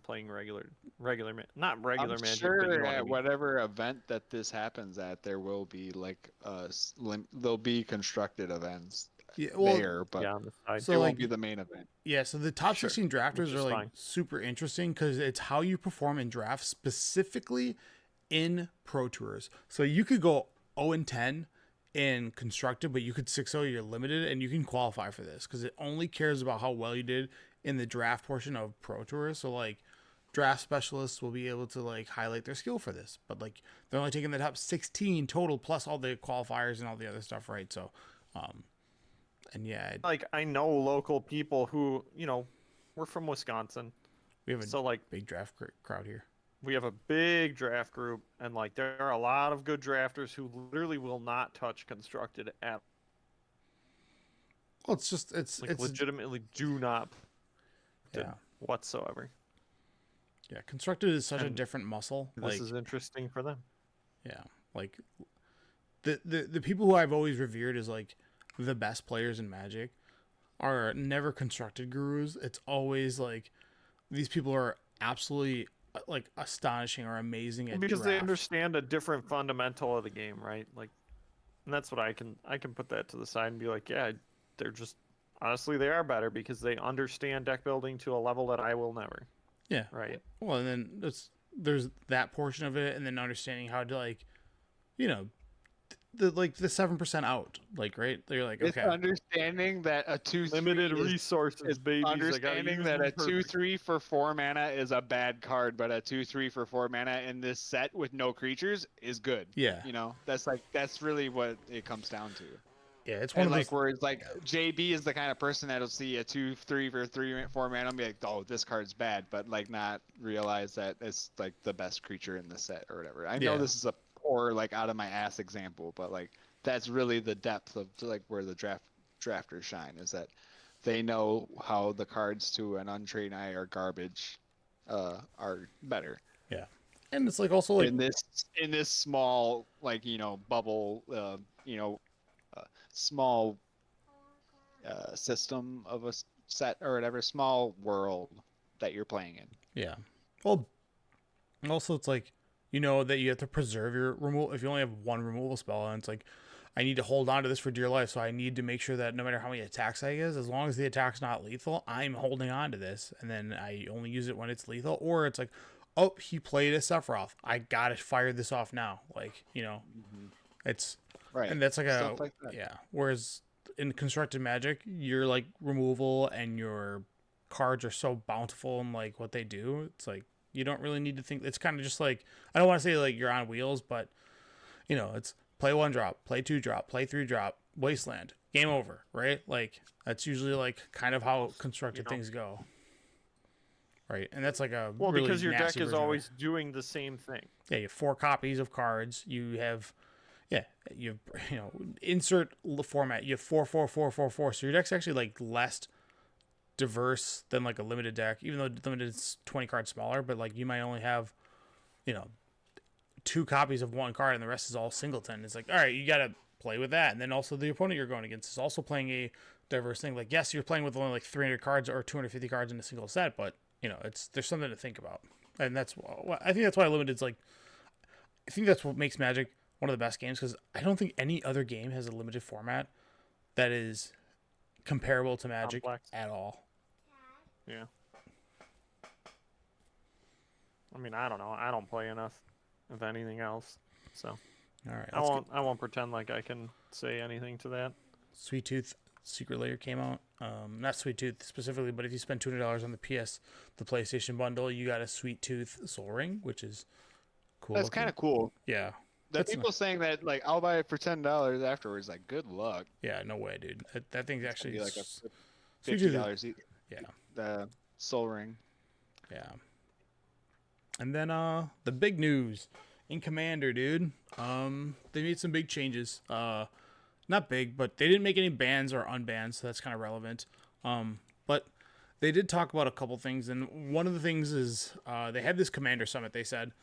Speaker 3: playing not regular
Speaker 2: I'm
Speaker 3: Magic.
Speaker 2: sure
Speaker 3: but you know what I
Speaker 2: at
Speaker 3: mean.
Speaker 2: whatever event that this happens at, there will be like there'll be constructed events
Speaker 1: Yeah, well,
Speaker 2: there, but
Speaker 3: Yeah, on the side.
Speaker 1: so
Speaker 2: it
Speaker 1: like
Speaker 2: won't be the main event.
Speaker 1: yeah, so the top
Speaker 3: Sure,
Speaker 1: 16 drafters
Speaker 3: which
Speaker 1: are
Speaker 3: is
Speaker 1: like
Speaker 3: fine.
Speaker 1: super interesting because it's how you perform in drafts specifically in Pro Tours. So you could go 0-10 in constructed, but you could 6-0 your limited, and you can qualify for this because it only cares about how well you did in the draft portion of Pro Tours. So like draft specialists will be able to like highlight their skill for this, but like they're only taking the top 16 total plus all the qualifiers and all the other stuff, right? So and yeah,
Speaker 3: Like I know local people who, you know, we're from Wisconsin.
Speaker 1: we have a
Speaker 3: So like
Speaker 1: big draft crowd here.
Speaker 3: we have a big draft group, and like there are a lot of good drafters who literally will not touch constructed at
Speaker 1: Well, it's just it's
Speaker 3: like
Speaker 1: it's
Speaker 3: legitimately do not
Speaker 1: yeah.
Speaker 3: whatsoever.
Speaker 1: Yeah, constructed is such a
Speaker 3: And
Speaker 1: different muscle.
Speaker 3: This
Speaker 1: Like
Speaker 3: is interesting for them.
Speaker 1: yeah, like the people who I've always revered as like the best players in Magic are never constructed gurus. It's always like these people are absolutely like astonishing or amazing at
Speaker 3: Because they
Speaker 1: draft.
Speaker 3: understand a different fundamental of the game, right? Like, and that's what I can put that to the side and be like, yeah, they're just honestly they are better because they understand deck building to a level that I will never.
Speaker 1: Yeah.
Speaker 3: Right.
Speaker 1: Well, and then there's that portion of it, and then understanding how to like, you know, the 7% out, like right. They're like
Speaker 2: It's
Speaker 1: okay,
Speaker 2: understanding that a 2/3
Speaker 3: Limited
Speaker 2: is
Speaker 3: resources, babies.
Speaker 2: understanding that a 2/3 for 4 mana is a bad card, but a 2/3 for 4 mana in this set with no creatures is good.
Speaker 1: yeah,
Speaker 2: You know, that's really what it comes down to.
Speaker 1: yeah. It's one
Speaker 2: And
Speaker 1: of
Speaker 2: like
Speaker 1: those.
Speaker 2: where it's like JB is the kind of person that'll see a 2/3 for 4 mana and be like, oh, this card's bad, but like not realize that it's like the best creature in the set or whatever. I know
Speaker 1: Yeah.
Speaker 2: this is a poor like out of my ass example, but like that's really the depth of like where the drafters shine is that they know how the cards to an untrained eye are garbage are better.
Speaker 1: Yeah, and it's like also like
Speaker 2: in this small like bubble small system of a set or whatever small world that you're playing in.
Speaker 1: yeah. Well, also it's like that you have to preserve your removal if you only have one removal spell, and it's like I need to hold on to this for dear life, so I need to make sure that no matter how many attacks I get, as long as the attack's not lethal, I'm holding on to this, and then I only use it when it's lethal. Or it's like, oh, he played a Sephiroth, I gotta fire this off now. Like it's
Speaker 2: Right.
Speaker 1: and that's like
Speaker 2: Stuff like that.
Speaker 1: yeah. Whereas in constructed Magic, your like removal and your cards are so bountiful in like what they do. It's like you don't really need to think. It's kind of just like I don't want to say like you're on wheels, but it's play 1 drop, play 2 drop, play 3 drop, wasteland, game over, right? Like that's usually like kind of how constructed things go, right? And that's like a
Speaker 3: Well,
Speaker 1: really
Speaker 3: because your deck
Speaker 1: nasty
Speaker 3: is
Speaker 1: version of it.
Speaker 3: always doing the same thing.
Speaker 1: Yeah, you have 4 copies of cards. You have, insert format. You have 4, 4, 4, 4, 4. So your deck's actually like less diverse than like a limited deck, even though limited is 20 cards smaller. But like you might only have, 2 copies of one card, and the rest is all singleton. It's like, all right, you got to play with that. And then also the opponent you're going against is also playing a diverse thing. Like, yes, you're playing with only like 300 cards or 250 cards in a single set, but there's something to think about. And I think that's why limited's like. I think that's what makes Magic one of the best games, because I don't think any other game has a limited format that is comparable to Magic
Speaker 3: Complex.
Speaker 1: at all.
Speaker 3: Yeah. I mean, I don't know. I don't play enough of anything else, so
Speaker 1: All right,
Speaker 3: I won't pretend like I can say anything to that.
Speaker 1: Sweet Tooth Secret Layer came out. Not Sweet Tooth specifically, but if you spend $200 on the PlayStation bundle, you got a Sweet Tooth Soul Ring, which is cool.
Speaker 2: That's kind of cool.
Speaker 1: yeah.
Speaker 2: The
Speaker 1: That's
Speaker 2: people saying that like I'll buy it for $10 afterwards, like good luck.
Speaker 1: Yeah, no way, dude. That thing's
Speaker 2: It's
Speaker 1: actually
Speaker 2: gonna be like a
Speaker 1: Sweet Tooth-
Speaker 2: $50
Speaker 1: yeah.
Speaker 2: the Soul Ring.
Speaker 1: Yeah. And then the big news in Commander, dude. They made some big changes. Not big, but they didn't make any bans or unbans, so that's kind of relevant. But they did talk about a couple things, and one of the things is they had this Commander Summit, they said,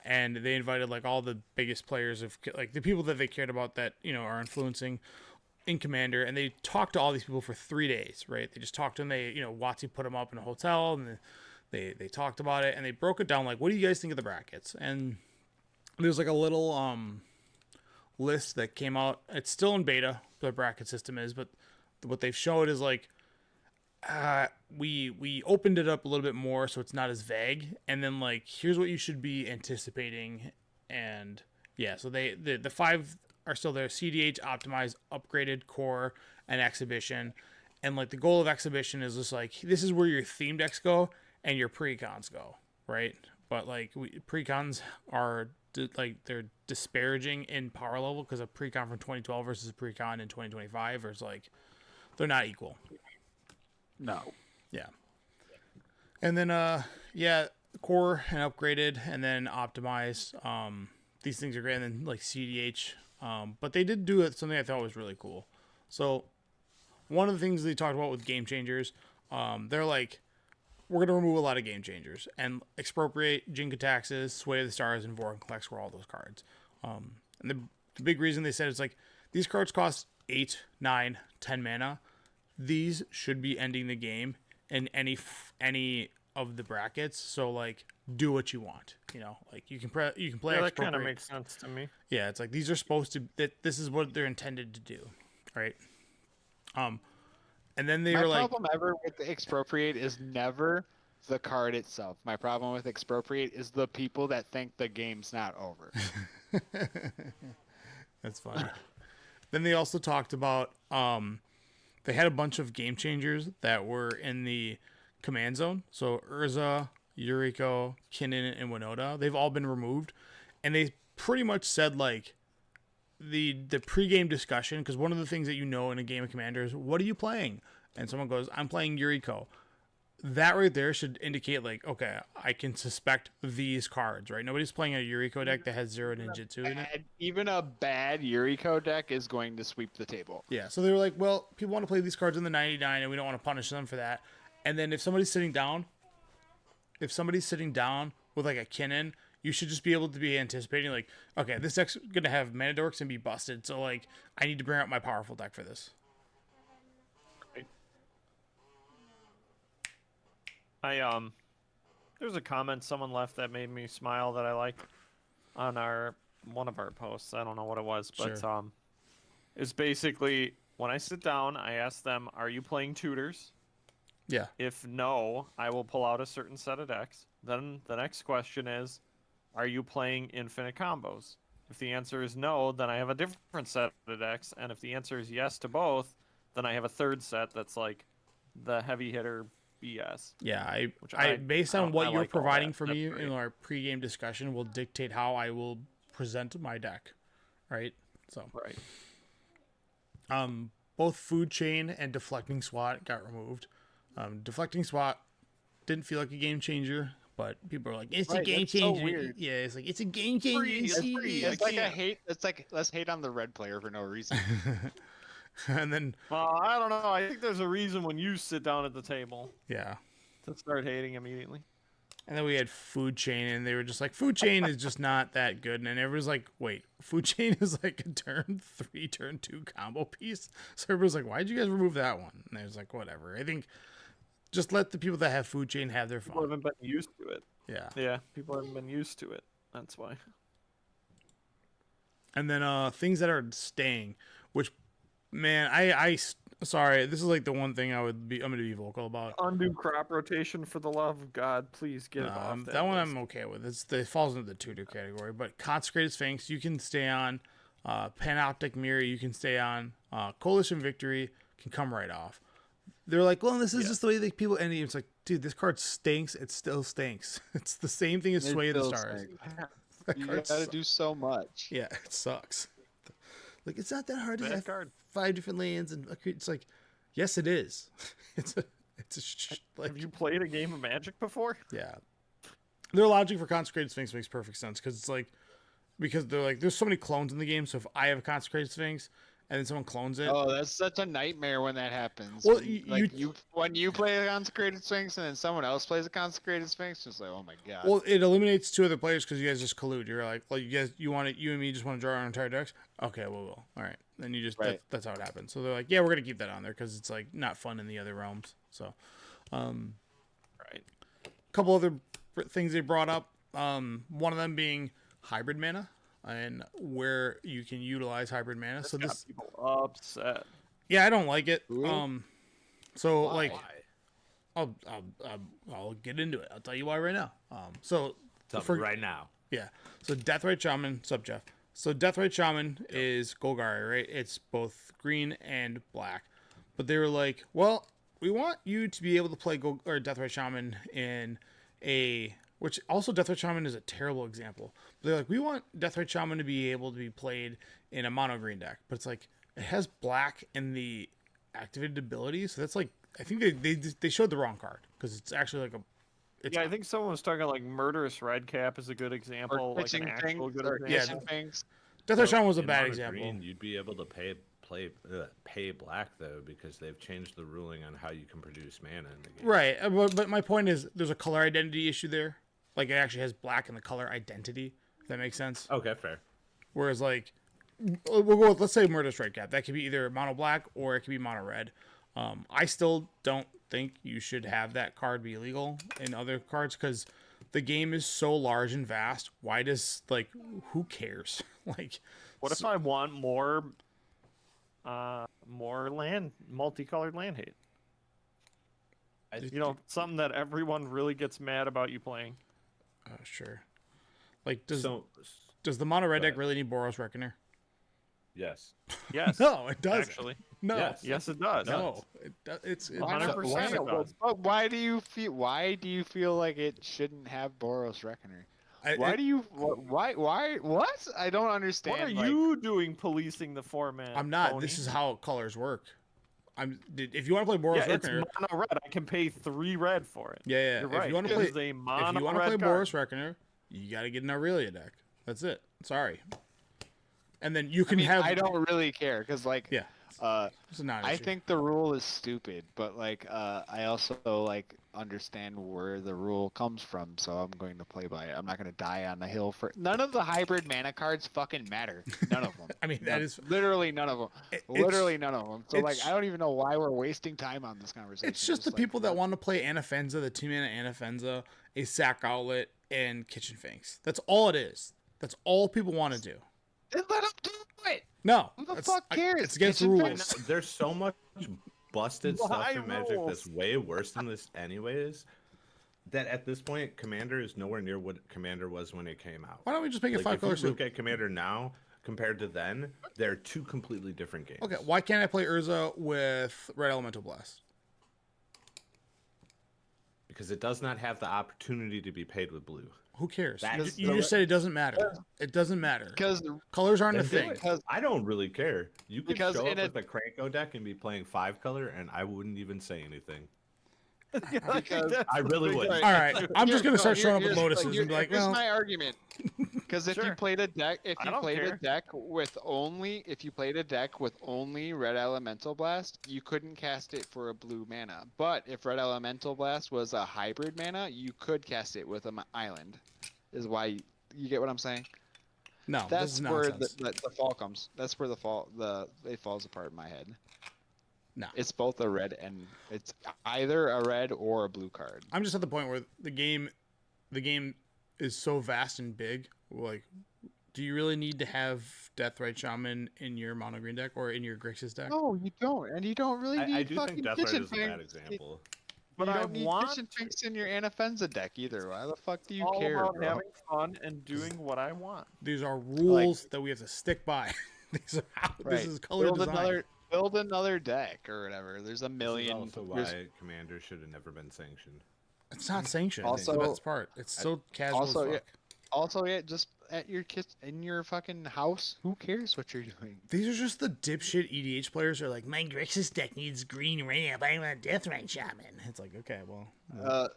Speaker 1: and they invited like all the biggest players of like the people that they cared about that are influencing in Commander, and they talked to all these people for 3 days, right? They just talked to them. They WotC put them up in a hotel, and they talked about it, and they broke it down like, what do you guys think of the brackets? And there's like a little list that came out. It's still in beta, the bracket system is, but what they've showed is like we opened it up a little bit more so it's not as vague, and then like here's what you should be anticipating and yeah, so the 5 are still there: CDH, Optimized, Upgraded, Core, and Exhibition. And like the goal of Exhibition is just like this is where your themed decks go and your precons go, right? But like precons are like they're disparaging in power level because a precon from 2012 versus a precon in 2025 is like they're not equal.
Speaker 2: No.
Speaker 1: Yeah. And then yeah, core and upgraded and then optimized. These things are great. And then like CDH. But they did do something I thought was really cool. So one of the things they talked about with game changers, they're like, we're going to remove a lot of game changers and expropriate Jinka Taxes, Sway of the Stars, and Vorn Collects were all those cards. And the big reason they said it's like these cards cost 8, 9, 10 mana. These should be ending the game in any of the brackets. So like, do what you want. You know, like you can play.
Speaker 3: Yeah, that kind of makes sense to me.
Speaker 1: Yeah, it's like these are supposed to. This is what they're intended to do, right? And then they were like,
Speaker 2: my problem ever with expropriate is never the card itself. My problem with expropriate is the people that think the game's not over.
Speaker 1: That's funny. Then they also talked about they had a bunch of game changers that were in the command zone. So Urza, Yuriko, Kinnan, and Winota, they've all been removed, and they pretty much said like the pregame discussion, because one of the things that you know in a game of Commander is what are you playing, and someone goes, I'm playing Yuriko. That right there should indicate like, okay, I can suspect these cards, right? Nobody's playing a Yuriko deck that has 0 ninjutsu in it.
Speaker 2: Even a bad Yuriko deck is going to sweep the table.
Speaker 1: Yeah, so they were like, well, people want to play these cards in the 99 and we don't want to punish them for that. And then if somebody's sitting down with like a Kinnan, you should just be able to be anticipating like, okay, this deck's gonna have mana dorks and be busted, so like I need to bring out my powerful deck for this.
Speaker 3: There's a comment someone left that made me smile that I liked on one of our posts. I don't know what it was, but
Speaker 1: Sure.
Speaker 3: it's basically when I sit down, I ask them, "Are you playing tutors?"
Speaker 1: Yeah.
Speaker 3: If no, I will pull out a certain set of decks. Then the next question is, are you playing infinite combos? If the answer is no, then I have a different set of decks. And if the answer is yes to both, then I have a third set that's like the heavy hitter BS.
Speaker 1: Yeah,
Speaker 3: I
Speaker 1: based on what
Speaker 3: I
Speaker 1: you're
Speaker 3: like all
Speaker 1: providing
Speaker 3: that.
Speaker 1: for
Speaker 3: That's
Speaker 1: me
Speaker 3: great.
Speaker 1: in our pregame discussion will dictate how I will present my deck. Right? So
Speaker 3: Right.
Speaker 1: both Food Chain and Deflecting SWAT got removed. Deflecting SWAT didn't feel like a game changer, but people are like, it's a
Speaker 2: Right,
Speaker 1: game
Speaker 2: that's so
Speaker 1: changer.
Speaker 2: weird.
Speaker 1: Yeah, it's like, it's a game changer.
Speaker 3: Free, it's
Speaker 1: see?
Speaker 3: free,
Speaker 2: It's like
Speaker 3: can't.
Speaker 2: it's like let's hate on the red player for no reason.
Speaker 1: And then,
Speaker 3: Well, I don't know. I think there's a reason when you sit down at the table
Speaker 1: yeah.
Speaker 3: to start hating immediately.
Speaker 1: And then we had Food Chain, and they were just like, Food Chain is just not that good. And everyone's like, wait, Food Chain is like a turn 3, turn 2 combo piece. So everybody's like, why'd you guys remove that one? And I was like, whatever. I think just let the people that have Food Chain have their
Speaker 3: People
Speaker 1: fun.
Speaker 3: haven't been used to it.
Speaker 1: Yeah.
Speaker 3: Yeah, people haven't been used to it. That's why.
Speaker 1: And then things that are staying, which, man, sorry, this is like the one thing I'm gonna be vocal about.
Speaker 3: Undo crop rotation for the love of God. Please get it off
Speaker 1: That one
Speaker 3: list.
Speaker 1: I'm okay with. It falls into the tutor category. But Consecrated Sphinx, you can stay on. Panoptic Mirror, you can stay on. Coalition Victory can come right off. They're like, well, this is just the way that people. And it's like, dude, this card stinks. It still stinks. It's the same thing as
Speaker 2: It
Speaker 1: Sway of the
Speaker 2: still
Speaker 1: Stars.
Speaker 2: stinks.
Speaker 1: That
Speaker 2: You
Speaker 1: card
Speaker 2: gotta
Speaker 1: sucks.
Speaker 2: do so much.
Speaker 1: Yeah, it sucks. Like, it's not that hard to
Speaker 3: Bad
Speaker 1: have
Speaker 3: card.
Speaker 1: 5 different lands, and it's like, yes, it is. It's a like,
Speaker 3: Have you played a game of Magic before?
Speaker 1: yeah. Their logic for Consecrated Sphinx makes perfect sense because it's like, because they're like, there's so many clones in the game. So if I have a Consecrated Sphinx and then someone clones it,
Speaker 2: Oh, that's such a nightmare when that happens.
Speaker 1: Well,
Speaker 2: When, when you play a consecrated sphinx and then someone else plays a consecrated sphinx, it's like, oh my god.
Speaker 1: well, it eliminates 2 other players because you guys just collude. You're like, well, you and me just want to draw our entire decks. Okay, well, all right. Then you just
Speaker 2: Right.
Speaker 1: that's how it happens. So they're like, yeah, we're gonna keep that on there because it's like not fun in the other realms. So,
Speaker 3: Right.
Speaker 1: couple other things they brought up. One of them being hybrid mana and where you can utilize hybrid mana. So
Speaker 3: Got
Speaker 1: this,
Speaker 3: people upset.
Speaker 1: yeah, I don't like it.
Speaker 2: Ooh.
Speaker 1: So
Speaker 2: Why?
Speaker 1: like, I'll get into it. I'll tell you why right now. So
Speaker 4: Tell me
Speaker 1: for-
Speaker 4: right now.
Speaker 1: Yeah. So Deathrite Shaman, sub Jeff. So Deathrite Shaman is Golgari, right? It's both green and black. But they were like, well, we want you to be able to play Deathrite Shaman in a, which also Deathrite Shaman is a terrible example. But they're like, we want Deathrite Shaman to be able to be played in a mono green deck. But it's like, it has black in the activated ability. So that's like, I think they showed the wrong card because it's actually like a, it's,
Speaker 3: Yeah, I think someone was talking like Murderous Redcap is a good example,
Speaker 2: Or
Speaker 3: like an
Speaker 2: pitching
Speaker 3: actual
Speaker 2: things,
Speaker 3: good
Speaker 2: or
Speaker 3: example.
Speaker 2: pitching things.
Speaker 1: Deathrite Shaman was a
Speaker 4: In
Speaker 1: bad
Speaker 4: mono
Speaker 1: example.
Speaker 4: green, you'd be able to pay black though because they've changed the ruling on how you can produce mana in the game.
Speaker 1: Right, but my point is, there's a color identity issue there. Like, it actually has black in the color identity. If that makes sense.
Speaker 4: Okay, fair.
Speaker 1: Whereas, like, we'll go with, let's say Murderous Redcap. That could be either mono black or it could be mono red. I still don't think you should have that card be illegal in other cards because the game is so large and vast. Why does, like, who cares? Like,
Speaker 3: What if I want more land, multicolored land hate? You know, something that everyone really gets mad about you playing.
Speaker 1: sure. Like, does
Speaker 4: So,
Speaker 1: the mono red
Speaker 4: go
Speaker 1: deck
Speaker 4: ahead.
Speaker 1: really need Boros Reckoner?
Speaker 4: yes.
Speaker 3: Yes.
Speaker 1: No, it doesn't.
Speaker 3: Actually.
Speaker 1: No.
Speaker 4: Yes.
Speaker 3: Yes, it does.
Speaker 1: No. It's
Speaker 3: 100% it does.
Speaker 2: But why do you feel like it shouldn't have Boros Reckoner? Why do you? Why? What? I don't understand.
Speaker 3: What are
Speaker 2: like-
Speaker 3: you doing policing the format?
Speaker 1: I'm not.
Speaker 3: Tony?
Speaker 1: This is how colors work. If you want to play Boros
Speaker 3: Yeah, it's
Speaker 1: Reckoner,
Speaker 3: mono red. I can pay 3 red for it.
Speaker 1: yeah.
Speaker 3: You're
Speaker 1: If
Speaker 3: right.
Speaker 1: you want to
Speaker 3: It
Speaker 1: play,
Speaker 3: is a
Speaker 1: if
Speaker 3: mono
Speaker 1: you want to
Speaker 3: red
Speaker 1: play
Speaker 3: card.
Speaker 1: Boros Reckoner, you got to get an Aurelia deck. That's it. Sorry. And then you
Speaker 2: I
Speaker 1: can
Speaker 2: mean,
Speaker 1: have.
Speaker 2: I don't really care because, like,
Speaker 1: Yeah. It's a non-issue.
Speaker 2: I think the rule is stupid, but like, I also like understand where the rule comes from, so I'm going to play by it. I'm not going to die on the hill for none of the hybrid mana cards. Fucking matter. None of them.
Speaker 1: I mean, that is.
Speaker 2: literally none of them.
Speaker 1: It's-
Speaker 2: Literally none of them. So like,
Speaker 1: it's-
Speaker 2: I don't even know why we're wasting time on this conversation.
Speaker 1: It's just the
Speaker 2: like,
Speaker 1: people that want to play Anafenza, the 2-mana Anafenza, a Sack Outlet, and Kitchen Finks. That's all it is. That's all people want to do.
Speaker 2: Then let them do it.
Speaker 1: No.
Speaker 2: Who the
Speaker 1: that's-
Speaker 2: fuck cares?
Speaker 1: It's against the
Speaker 2: Kitchen
Speaker 1: rules.
Speaker 2: Finks-
Speaker 4: There's so much busted stuff
Speaker 3: Why
Speaker 4: in Magic
Speaker 3: rules?
Speaker 4: that's way worse than this anyways. That at this point, Commander is nowhere near what Commander was when it came out.
Speaker 1: Why don't we just make it
Speaker 4: Like,
Speaker 1: 5
Speaker 4: if you
Speaker 1: color
Speaker 4: look
Speaker 1: soup?
Speaker 4: at Commander now compared to then, they're two completely different games.
Speaker 1: Okay, why can't I play Urza with Red Elemental Blast?
Speaker 4: Because it does not have the opportunity to be paid with blue.
Speaker 1: Who cares?
Speaker 4: That's
Speaker 1: You
Speaker 4: the-
Speaker 1: just said it doesn't matter. It doesn't matter.
Speaker 2: Because
Speaker 1: Colors aren't a
Speaker 4: Then do
Speaker 1: thing.
Speaker 4: it. I don't really care. You could
Speaker 2: Because
Speaker 4: show
Speaker 2: in
Speaker 4: up with a Kranko deck and be playing 5 color, and I wouldn't even say anything.
Speaker 2: Because-
Speaker 4: I really would.
Speaker 1: All right, I'm just gonna start showing up with
Speaker 2: here's-
Speaker 1: lotuses and be like,
Speaker 2: here's
Speaker 1: well,
Speaker 2: my argument. Because if you
Speaker 3: Sure.
Speaker 2: played a deck,
Speaker 3: I don't care.
Speaker 2: with only Red Elemental Blast, you couldn't cast it for a blue mana. But if Red Elemental Blast was a hybrid mana, you could cast it with an island. Is why you get what I'm saying?
Speaker 1: no, this
Speaker 2: That's
Speaker 1: is
Speaker 2: where
Speaker 1: nonsense.
Speaker 2: the fall comes. That's where it falls apart in my head.
Speaker 1: No.
Speaker 2: It's both a red and it's either a red or a blue card.
Speaker 1: I'm just at the point where the game is so vast and big. Like, do you really need to have Deathrite Shaman in your mono green deck or in your Grixis deck?
Speaker 2: No, you don't, and you don't really need
Speaker 4: I do
Speaker 2: fucking
Speaker 4: think Death
Speaker 2: kitchen
Speaker 4: Ride is a bad
Speaker 2: finks.
Speaker 4: example.
Speaker 3: But
Speaker 2: you
Speaker 3: I
Speaker 2: don't need
Speaker 3: want
Speaker 2: kitchen finks in your Anafenza deck either. Why the fuck do you
Speaker 3: all
Speaker 2: care,
Speaker 3: about
Speaker 2: bro?
Speaker 3: having fun and doing what I want.
Speaker 1: These are rules that we have to stick by. These are how
Speaker 2: Right.
Speaker 1: this is color design.
Speaker 2: Build another deck or whatever. There's a
Speaker 4: This is
Speaker 2: million.
Speaker 4: also
Speaker 2: there's-
Speaker 4: why Commander should have never been sanctioned.
Speaker 1: It's not sanctioned. That's
Speaker 2: Also-
Speaker 1: the best part. It's so casual
Speaker 2: also,
Speaker 1: as
Speaker 2: yeah,
Speaker 1: fuck.
Speaker 2: Also, yeah, just at your in your fucking house. Who cares what you're doing?
Speaker 1: These are just the dipshit EDH players who are like, my Grixis deck needs green ramp. I want Deathrite Shaman. It's like, okay, well,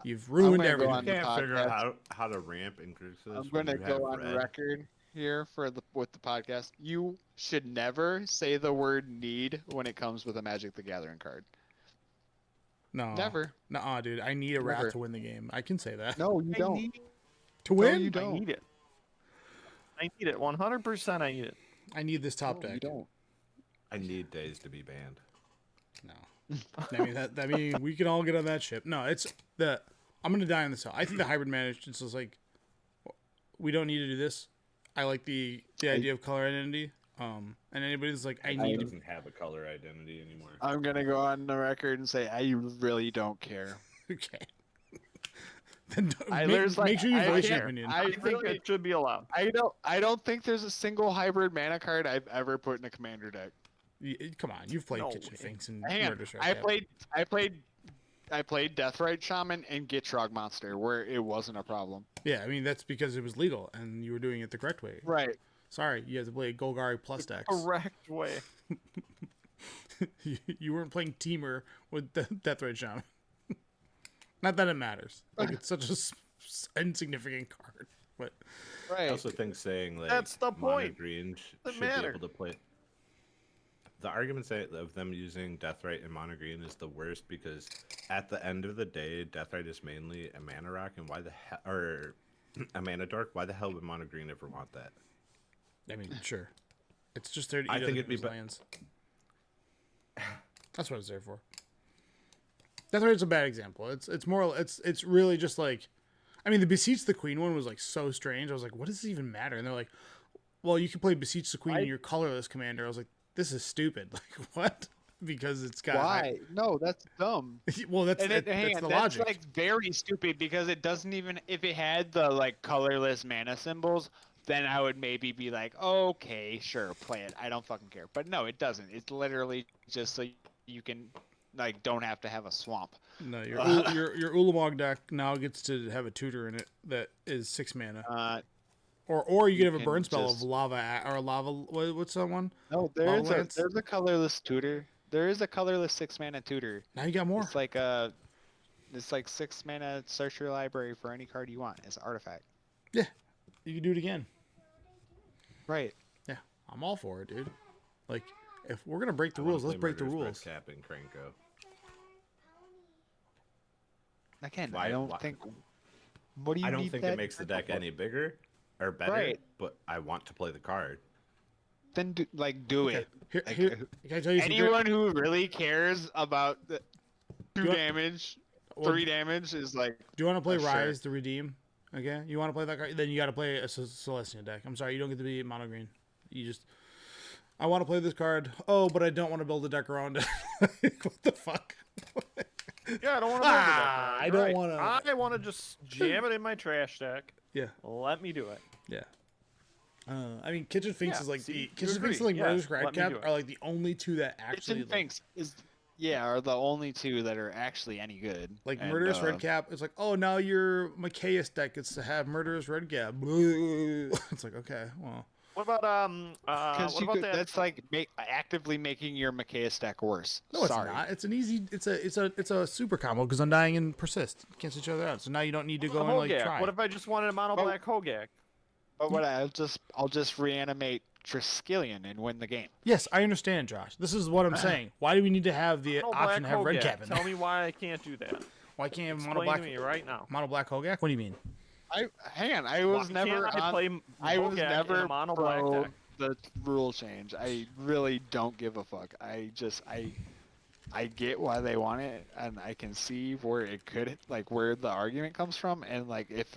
Speaker 1: you've ruined
Speaker 2: gonna go
Speaker 1: everything.
Speaker 2: on
Speaker 4: You can't figure
Speaker 2: podcast.
Speaker 4: out how to ramp in Grixis.
Speaker 2: I'm
Speaker 4: when
Speaker 2: gonna
Speaker 4: you have
Speaker 2: go on
Speaker 4: red.
Speaker 2: record here with the podcast. You should never say the word "need" when it comes with a Magic the Gathering card.
Speaker 1: No.
Speaker 2: Never.
Speaker 1: Nuh-uh, dude. I need a
Speaker 2: Never.
Speaker 1: rat to win the game. I can say that.
Speaker 2: No, you
Speaker 3: I
Speaker 2: don't.
Speaker 3: need,
Speaker 1: To win?
Speaker 2: you
Speaker 3: I
Speaker 2: don't.
Speaker 3: need it. I need it. 100% I need it.
Speaker 1: I need this top
Speaker 2: No, you
Speaker 1: deck.
Speaker 2: don't.
Speaker 4: I need days to be banned.
Speaker 1: No. I mean, that mean we can all get on that ship. No, it's the. I'm gonna die on this hill. I think the hybrid management is like, we don't need to do this. I like the idea of color identity. And anybody's like, I
Speaker 4: It
Speaker 1: need.
Speaker 4: doesn't have a color identity anymore.
Speaker 2: I'm gonna go on the record and say I really don't care.
Speaker 1: Okay. Then
Speaker 2: there's
Speaker 1: make sure you
Speaker 2: I
Speaker 1: voice your
Speaker 2: can't-
Speaker 1: opinion.
Speaker 3: I think
Speaker 2: really-
Speaker 3: it should be allowed.
Speaker 2: I don't think there's a single hybrid mana card I've ever put in a commander deck.
Speaker 1: Come on, you've played
Speaker 3: No
Speaker 1: Kitchen
Speaker 3: way.
Speaker 1: Finks and
Speaker 2: Hang on,
Speaker 1: Murderous Red
Speaker 2: I
Speaker 1: Cap.
Speaker 2: played Deathrite Shaman and Gitrog Monster where it wasn't a problem.
Speaker 1: Yeah, I mean that's because it was legal and you were doing it the correct way.
Speaker 2: Right.
Speaker 1: Sorry, you have to play Golgari plus decks.
Speaker 3: Correct way.
Speaker 1: You weren't playing Teamer with Deathrite Shaman. Not that it matters. Like it's such a insignificant card, but
Speaker 2: Right.
Speaker 4: I also think saying like
Speaker 3: That's the
Speaker 4: mono
Speaker 3: point.
Speaker 4: green
Speaker 3: Doesn't
Speaker 4: should
Speaker 3: matter.
Speaker 4: be able to play. The argument of them using Deathrite and mono green is the worst because at the end of the day, Deathrite is mainly a mana rock, and why the hell or a mana dork? Why the hell would mono green ever want that?
Speaker 1: I mean, sure. It's just there to eat
Speaker 4: I
Speaker 1: other
Speaker 4: think it'd be
Speaker 1: people's lands. That's what it's there for. Deathrite's a bad example. It's more it's really just like, I mean, the Beseech the Queen one was like so strange. I was like, what does this even matter? And they're like, well, you can play Beseech the Queen in your colorless commander. I was like, this is stupid. Like what? Because it's got
Speaker 2: Why? No, that's dumb.
Speaker 1: well, that's
Speaker 2: And hang
Speaker 1: that's
Speaker 2: on,
Speaker 1: the
Speaker 2: that's
Speaker 1: logic.
Speaker 2: like very stupid because it doesn't even if it had the like colorless mana symbols, then I would maybe be like, okay, sure, play it. I don't fucking care. But no, it doesn't. It's literally just so you can like don't have to have a swamp.
Speaker 1: No, your Ulamog deck now gets to have a tutor in it that is 6 mana. Or you can have a
Speaker 2: can
Speaker 1: burn spell
Speaker 2: just-
Speaker 1: of lava. What's that one?
Speaker 2: No,
Speaker 1: Lance?
Speaker 2: there's a colorless tutor. There is a colorless 6 mana tutor.
Speaker 1: Now you got more.
Speaker 2: It's like 6 mana search your library for any card you want. It's an artifact.
Speaker 1: Yeah, you can do it again.
Speaker 2: Right.
Speaker 1: Yeah, I'm all for it, dude. Like, if we're gonna break the
Speaker 4: I wanna
Speaker 1: rules, let's
Speaker 4: play
Speaker 1: break the
Speaker 4: Murderous
Speaker 1: rules.
Speaker 4: Red Cap and Krenko.
Speaker 2: Again,
Speaker 4: Why-
Speaker 2: I don't
Speaker 4: why-
Speaker 2: think. What do you
Speaker 4: I don't
Speaker 2: need
Speaker 4: think
Speaker 2: that
Speaker 4: it makes the deck
Speaker 2: for?
Speaker 4: any bigger or better,
Speaker 2: Right.
Speaker 4: but I want to play the card.
Speaker 2: Then do
Speaker 1: Okay,
Speaker 2: it.
Speaker 1: Here,
Speaker 2: Like,
Speaker 1: can I tell you some
Speaker 2: anyone who really cares about the 2
Speaker 1: You want-
Speaker 2: damage,
Speaker 1: Well,
Speaker 2: 3 damage is like.
Speaker 1: Do you want to play
Speaker 2: sure.
Speaker 1: Rise to redeem? Okay, you want to play that card? Then you got to play a Celestia deck. I'm sorry, you don't get to be mono green. You just. I want to play this card. Oh, but I don't want to build a deck around it. What the fuck?
Speaker 3: Yeah, I don't want to.
Speaker 1: I don't wanna-
Speaker 3: I want to just jam it in my trash deck.
Speaker 1: Yeah,
Speaker 3: Let me do it.
Speaker 1: yeah. I mean, Kitchen Finks
Speaker 3: Yeah,
Speaker 1: is like
Speaker 3: see,
Speaker 1: the
Speaker 3: you
Speaker 1: Kitchen Finks
Speaker 3: agree.
Speaker 1: and like
Speaker 3: Yeah,
Speaker 1: Murderous Red
Speaker 3: let me
Speaker 1: Cap
Speaker 3: do it.
Speaker 1: are like the only two that actually
Speaker 2: Kitchen Finks are the only 2 that are actually any good.
Speaker 1: like
Speaker 2: And,
Speaker 1: Murderous Red Cap. It's like, oh, now your Machias deck gets to have Murderous Red Cap. It's like, okay, well,
Speaker 3: What about
Speaker 2: Because
Speaker 3: what about that?
Speaker 2: that's like actively making your Machias deck worse.
Speaker 1: no,
Speaker 2: Sorry.
Speaker 1: it's not. It's an easy. It's a super combo because Undying and Persist cancel each other out. So now you don't need to
Speaker 3: What
Speaker 1: go
Speaker 3: about
Speaker 1: and like
Speaker 3: Hogak?
Speaker 1: try.
Speaker 3: What if I just wanted a mono
Speaker 2: Oh.
Speaker 3: black Hogak?
Speaker 2: But what I'll just reanimate Triskelion and win the game.
Speaker 1: Yes, I understand, Josh. This is what I'm saying. Why do we need to have the
Speaker 3: Mono
Speaker 1: option
Speaker 3: black
Speaker 1: to have Red
Speaker 3: Hogak.
Speaker 1: Cap in
Speaker 3: Tell
Speaker 1: there?
Speaker 3: me why I can't do that.
Speaker 1: Why can't you have
Speaker 3: Explain
Speaker 1: mono black
Speaker 3: to me right now.
Speaker 1: mono black Hogak? What do you mean?
Speaker 2: Hang on. I was
Speaker 3: Why
Speaker 2: never
Speaker 3: can't I
Speaker 2: on.
Speaker 3: play
Speaker 2: I was
Speaker 3: Hogak in
Speaker 2: never
Speaker 3: a mono black
Speaker 2: pro
Speaker 3: deck?
Speaker 2: the rule change. I really don't give a fuck. I get why they want it, and I can see where it could where the argument comes from, and like if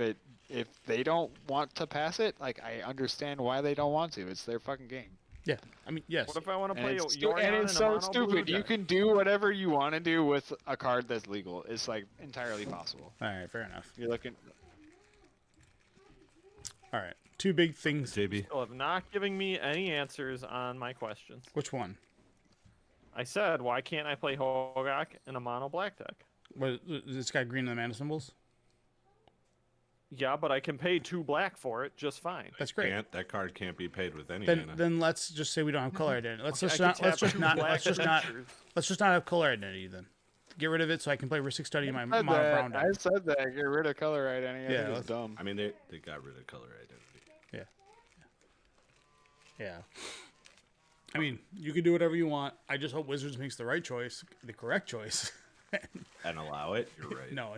Speaker 2: they don't want to pass it, like I understand why they don't want to. It's their fucking game.
Speaker 1: Yeah, I mean, yes.
Speaker 3: What if I want to
Speaker 2: And
Speaker 3: play
Speaker 2: it's,
Speaker 3: Yorion
Speaker 2: and
Speaker 3: in
Speaker 2: it's
Speaker 3: a
Speaker 2: so
Speaker 3: mono blue
Speaker 2: stupid. You
Speaker 3: deck?
Speaker 2: can do whatever you want to do with a card that's legal. It's like entirely possible.
Speaker 1: All right, fair enough.
Speaker 2: You're looking.
Speaker 1: All right, two big things.
Speaker 4: JB,
Speaker 3: Still have not giving me any answers on my questions.
Speaker 1: Which one?
Speaker 3: I said, why can't I play Hogak in a mono black deck?
Speaker 1: What? It's got green in the mana symbols.
Speaker 3: Yeah, but I can pay 2 black for it just fine.
Speaker 1: That's great.
Speaker 4: that card can't be paid with any
Speaker 1: Then
Speaker 4: mana.
Speaker 1: then let's just say we don't have color identity. Let's
Speaker 3: I
Speaker 1: just
Speaker 3: can
Speaker 1: not. Let's
Speaker 3: tap
Speaker 1: just
Speaker 3: 2
Speaker 1: not.
Speaker 3: black
Speaker 1: Let's just not.
Speaker 3: adventures.
Speaker 1: Let's just not have color identity then. Get rid of it so I can play Ristic Study in my
Speaker 2: I
Speaker 1: mono
Speaker 2: said
Speaker 1: brown
Speaker 2: that.
Speaker 1: deck.
Speaker 2: I said that. Get rid of color identity. I
Speaker 1: Yeah,
Speaker 2: think
Speaker 1: let's-
Speaker 2: it's dumb.
Speaker 4: I mean, they got rid of color identity.
Speaker 1: Yeah. I mean, you can do whatever you want. I just hope Wizards makes the right choice, the correct choice.
Speaker 4: And allow it. You're right.
Speaker 1: No.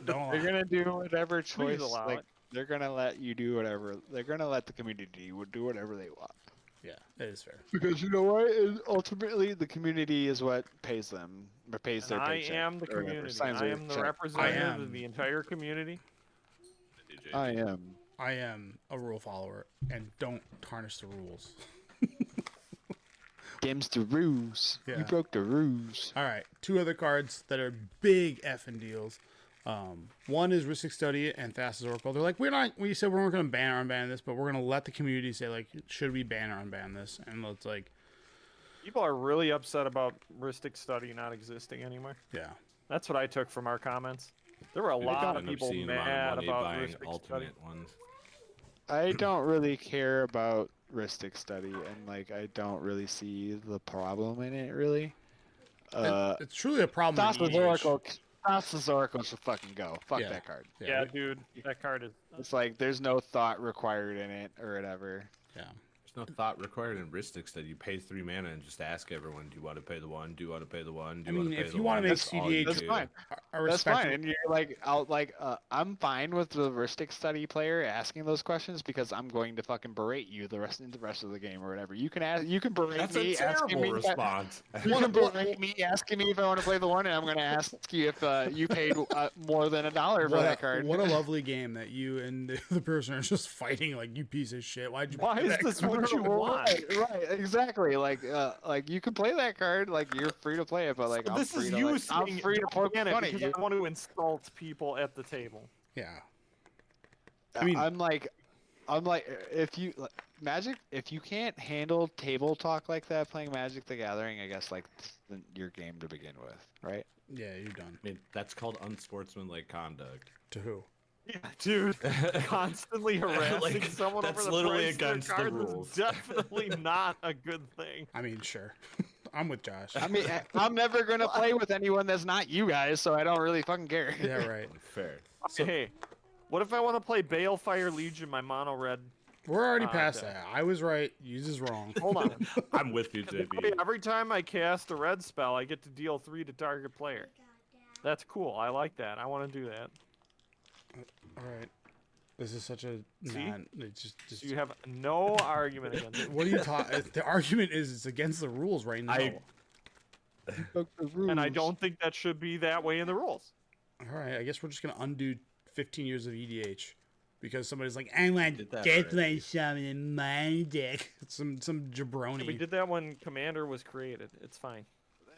Speaker 1: Don't
Speaker 2: They're gonna do whatever choice.
Speaker 3: allow
Speaker 2: Like
Speaker 3: it.
Speaker 2: they're gonna let you do whatever. They're gonna let the community do whatever they want.
Speaker 1: Yeah, that is fair.
Speaker 2: Because you know what? Ultimately, the community is what pays them, or pays
Speaker 3: And
Speaker 2: their
Speaker 3: I
Speaker 2: paycheck.
Speaker 3: am the
Speaker 2: or whatever,
Speaker 3: community.
Speaker 2: signs
Speaker 3: I
Speaker 2: their
Speaker 3: am the
Speaker 2: check.
Speaker 3: representative
Speaker 1: am.
Speaker 3: of the entire community.
Speaker 4: DJ.
Speaker 2: I am.
Speaker 1: I am a rule follower and don't tarnish the rules.
Speaker 2: Game's the rules.
Speaker 1: Yeah.
Speaker 2: You broke the rules.
Speaker 1: All right, two other cards that are big effing deals. One is Ristic Study and Fast as Oracle. They're like, we said we weren't going to ban or unban this, but we're going to let the community say, like, should we ban or unban this? And it's like,
Speaker 3: People are really upset about Ristic Study not existing anymore.
Speaker 1: yeah.
Speaker 3: That's what I took from our comments. There were a
Speaker 4: Maybe
Speaker 3: lot
Speaker 4: I'll
Speaker 3: of
Speaker 4: end up
Speaker 3: people
Speaker 4: seeing a lot of
Speaker 3: mad
Speaker 4: money
Speaker 3: about
Speaker 4: buying
Speaker 3: Ristic Study.
Speaker 4: alternate ones.
Speaker 2: I don't really care about Ristic Study, and like I don't really see the problem in it really.
Speaker 1: It's truly a problem. with
Speaker 2: Thassa's
Speaker 1: EDH.
Speaker 2: Oracle, Thassa's Oracle should fucking go. Fuck
Speaker 1: Yeah.
Speaker 2: that card.
Speaker 3: Yeah, dude, that card is.
Speaker 2: It's like there's no thought required in it or whatever.
Speaker 1: Yeah.
Speaker 4: There's no thought required in Ristics that you pay 3 mana and just ask everyone, do you want to pay the 1? Do you want to pay the 1? Do
Speaker 1: I
Speaker 4: you want
Speaker 1: mean,
Speaker 4: to pay
Speaker 1: if
Speaker 4: the
Speaker 1: you
Speaker 4: 1?
Speaker 1: want to make
Speaker 2: That's all
Speaker 1: CDH,
Speaker 2: That's fine.
Speaker 1: I
Speaker 2: That's
Speaker 1: respect
Speaker 2: fine.
Speaker 1: it.
Speaker 2: And you're like, I'm fine with the Ristic Study player asking those questions because I'm going to fucking berate you the rest of the game or whatever. You can ask, you can berate
Speaker 4: That's
Speaker 2: me,
Speaker 4: a
Speaker 2: asking
Speaker 4: terrible
Speaker 2: me.
Speaker 4: response.
Speaker 2: You can berate me, asking me if I want to play the 1, and I'm going to ask you if you paid more than $1 for that card.
Speaker 1: What a lovely game that you and the person are just fighting like, you piece of shit. Why'd you
Speaker 3: Why
Speaker 1: buy
Speaker 3: is
Speaker 1: that
Speaker 3: this
Speaker 1: card?
Speaker 3: what you want?
Speaker 2: Right, exactly. Like you can play that card, like you're free to play it, but like
Speaker 3: So
Speaker 2: I'm
Speaker 3: this
Speaker 2: free
Speaker 3: is
Speaker 2: to,
Speaker 3: you
Speaker 2: like, I'm
Speaker 3: saying
Speaker 2: free to
Speaker 3: don't
Speaker 2: poke
Speaker 3: ban it
Speaker 2: fun at
Speaker 3: because
Speaker 2: you.
Speaker 3: I want to insult people at the table.
Speaker 1: Yeah. I mean-
Speaker 2: I'm like, if you Magic, if you can't handle table talk like that playing Magic the Gathering, I guess like this isn't your game to begin with, right?
Speaker 1: Yeah, you're done.
Speaker 4: I mean, that's called unsportsmanlike conduct.
Speaker 1: To who?
Speaker 3: Yeah, dude, constantly harassing
Speaker 4: Like,
Speaker 3: someone
Speaker 4: that's
Speaker 3: over the
Speaker 4: literally
Speaker 3: price of their
Speaker 4: against the
Speaker 3: cards is
Speaker 4: rules.
Speaker 3: definitely not a good thing.
Speaker 1: I mean, sure. I'm with Josh.
Speaker 2: I mean, I'm never gonna play with anyone that's not you guys, so I don't really fucking care.
Speaker 1: Yeah, right.
Speaker 4: Fair.
Speaker 3: Hey, what if I want to play Balefire Legion, my mono red?
Speaker 1: We're already
Speaker 3: Ah,
Speaker 1: past
Speaker 3: okay.
Speaker 1: that. I was right. Yours is wrong.
Speaker 3: Hold on.
Speaker 4: I'm with you, JB.
Speaker 3: Every time I cast a red spell, I get to deal 3 to target player. That's cool. I like that. I want to do that.
Speaker 1: All right. This is such a
Speaker 3: See?
Speaker 1: it's just
Speaker 3: So you have no argument against it.
Speaker 1: what are you talking? The argument is it's against the rules right now.
Speaker 3: And I don't think that should be that way in the rules.
Speaker 1: All right. I guess we're just gonna undo 15 years of EDH because somebody's like, I want
Speaker 4: Did that
Speaker 1: Death
Speaker 4: already.
Speaker 1: Knight Shaman in my deck. Some jabroni.
Speaker 3: We did that when Commander was created. It's fine.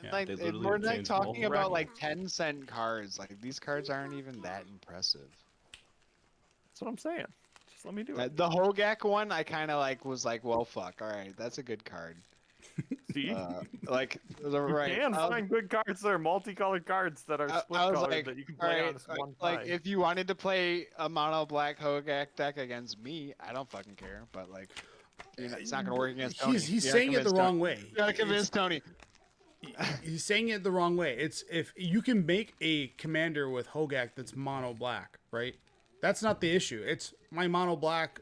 Speaker 1: Yeah,
Speaker 2: Like
Speaker 4: they literally
Speaker 2: we're like
Speaker 4: changed
Speaker 2: talking
Speaker 4: multiple
Speaker 2: about
Speaker 3: regulations.
Speaker 2: like 10-cent cards. Like these cards aren't even that impressive.
Speaker 3: That's what I'm saying. Just let me do it.
Speaker 2: The Hogak one, I kind of like was like, well, fuck. All right, that's a good card.
Speaker 3: See?
Speaker 2: Like the
Speaker 3: You
Speaker 2: right.
Speaker 3: can find good cards that are multicolored cards that are
Speaker 2: I
Speaker 3: split
Speaker 2: was
Speaker 3: colored
Speaker 2: like,
Speaker 3: that you can
Speaker 2: all
Speaker 3: play
Speaker 2: right,
Speaker 3: on this one
Speaker 2: like
Speaker 3: time.
Speaker 2: if you wanted to play a mono black Hogak deck against me, I don't fucking care. But like, you know, it's not gonna work against Tony.
Speaker 1: He's
Speaker 2: You gotta
Speaker 1: saying it the
Speaker 2: convince
Speaker 1: wrong
Speaker 2: Tony.
Speaker 1: way.
Speaker 2: You gotta convince Tony.
Speaker 1: He's saying it the wrong way. It's if you can make a commander with Hogak that's mono black, right? That's not the issue. It's my mono black.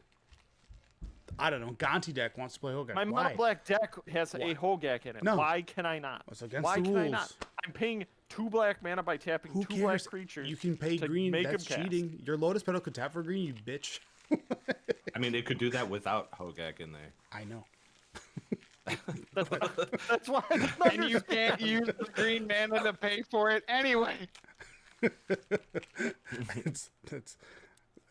Speaker 1: I don't know. Gonti deck wants to play Hogak.
Speaker 3: My
Speaker 1: Why?
Speaker 3: mono black deck has
Speaker 1: Why?
Speaker 3: a Hogak in it.
Speaker 1: No.
Speaker 3: Why can I not?
Speaker 1: It's against
Speaker 3: Why
Speaker 1: the
Speaker 3: can I
Speaker 1: rules.
Speaker 3: not? I'm paying 2 black mana by tapping
Speaker 1: Who
Speaker 3: 2 black
Speaker 1: cares?
Speaker 3: creatures.
Speaker 1: You can pay
Speaker 3: to
Speaker 1: green.
Speaker 3: make
Speaker 1: That's
Speaker 3: 'em cast.
Speaker 1: cheating. Your Lotus Petal could tap for green, you bitch.
Speaker 4: I mean, it could do that without Hogak in there.
Speaker 1: I know.
Speaker 3: That's why I don't
Speaker 2: And you can't use the green mana to pay for it anyway.
Speaker 1: it's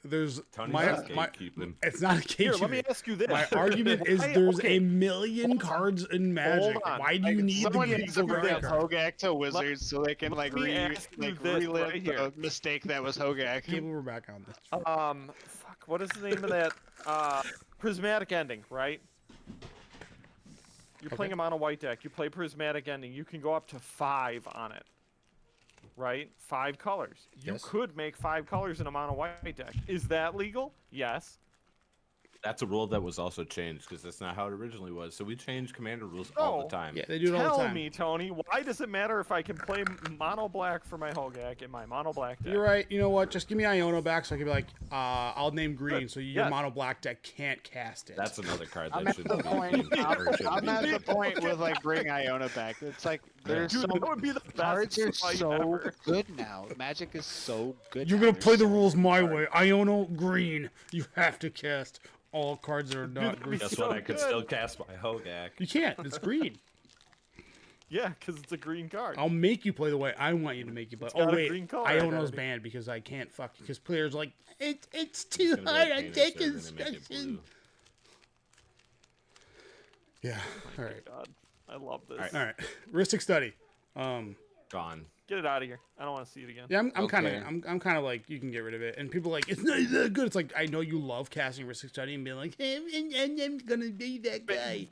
Speaker 1: there's
Speaker 4: Tony's
Speaker 1: my,
Speaker 4: just
Speaker 1: my
Speaker 4: gatekeeping.
Speaker 1: it's not a
Speaker 3: Here, let me
Speaker 1: gatekeeping.
Speaker 3: ask you this.
Speaker 1: My argument is
Speaker 3: Why-
Speaker 1: there's
Speaker 3: okay,
Speaker 1: a million cards in Magic.
Speaker 3: on.
Speaker 1: Why do you
Speaker 2: Like,
Speaker 1: need the
Speaker 2: someone
Speaker 1: green
Speaker 2: needs to bring up
Speaker 1: card?
Speaker 2: Hogak to Wizards so they can like,
Speaker 3: let me ask you
Speaker 2: like
Speaker 3: this
Speaker 2: relive
Speaker 3: right
Speaker 2: the
Speaker 3: here.
Speaker 2: mistake that was Hogak.
Speaker 1: Okay, we're back on this.
Speaker 3: Fuck, what is the name of that? Prismatic Ending, right? You're playing
Speaker 1: Okay.
Speaker 3: a mono white deck. You play Prismatic Ending. You can go up to 5 on it. Right? 5 colors. You
Speaker 1: Yes.
Speaker 3: could make 5 colors in a mono white deck. Is that legal? Yes.
Speaker 4: That's a rule that was also changed because that's not how it originally was. So we change commander rules all
Speaker 3: No.
Speaker 4: the time.
Speaker 1: Yeah, they do it all the
Speaker 3: Tell
Speaker 1: time.
Speaker 3: me, Tony, why does it matter if I can play mono black for my Hogak in my mono black deck?
Speaker 1: You're right. You know what? Just give me Iono back so I can be like, I'll name green
Speaker 3: Good.
Speaker 1: so your
Speaker 3: Yes.
Speaker 1: mono black deck can't cast it.
Speaker 4: That's another card
Speaker 2: I'm
Speaker 4: that
Speaker 2: at the
Speaker 4: shouldn't be
Speaker 2: point.
Speaker 4: named, or shouldn't
Speaker 2: I'm
Speaker 4: be
Speaker 2: at the
Speaker 4: named.
Speaker 2: point with like bring Iona back. It's like there's
Speaker 3: Dude,
Speaker 2: so
Speaker 3: that would be the best
Speaker 2: cards are
Speaker 3: fight
Speaker 2: so
Speaker 3: ever.
Speaker 2: good now. Magic is so good.
Speaker 1: You're
Speaker 2: now.
Speaker 1: gonna
Speaker 2: There's
Speaker 1: play the
Speaker 2: so
Speaker 1: rules
Speaker 2: many
Speaker 1: my
Speaker 2: cards.
Speaker 1: way. Iono green. You have to cast all cards that are not
Speaker 3: that'd be
Speaker 1: green.
Speaker 4: Guess
Speaker 3: so
Speaker 4: what? I could
Speaker 3: good.
Speaker 4: still cast my Hogak.
Speaker 1: You can't. It's green.
Speaker 3: Yeah, because it's a green card.
Speaker 1: I'll make you play the way I want you to make you play.
Speaker 3: It's
Speaker 1: Oh
Speaker 3: got a
Speaker 1: wait,
Speaker 3: green color
Speaker 1: Iono's
Speaker 3: already.
Speaker 1: banned because I can't fuck because players are like it's
Speaker 4: It's
Speaker 1: too
Speaker 4: gonna be
Speaker 1: hard
Speaker 4: like
Speaker 1: on
Speaker 4: Painter,
Speaker 1: deck
Speaker 4: so they're gonna make it
Speaker 1: instruction.
Speaker 4: blue.
Speaker 1: Yeah. All right.
Speaker 3: God, I love this.
Speaker 4: Alright.
Speaker 1: All right. Ristic study.
Speaker 4: Gone.
Speaker 3: Get it out of here. I don't want to see it again.
Speaker 1: Yeah, I'm kind of
Speaker 2: Okay.
Speaker 1: I'm kind of like you can get rid of it, and people are like it's not that good. It's like I know you love casting Ristic Study and being like, hey, I'm gonna be that guy.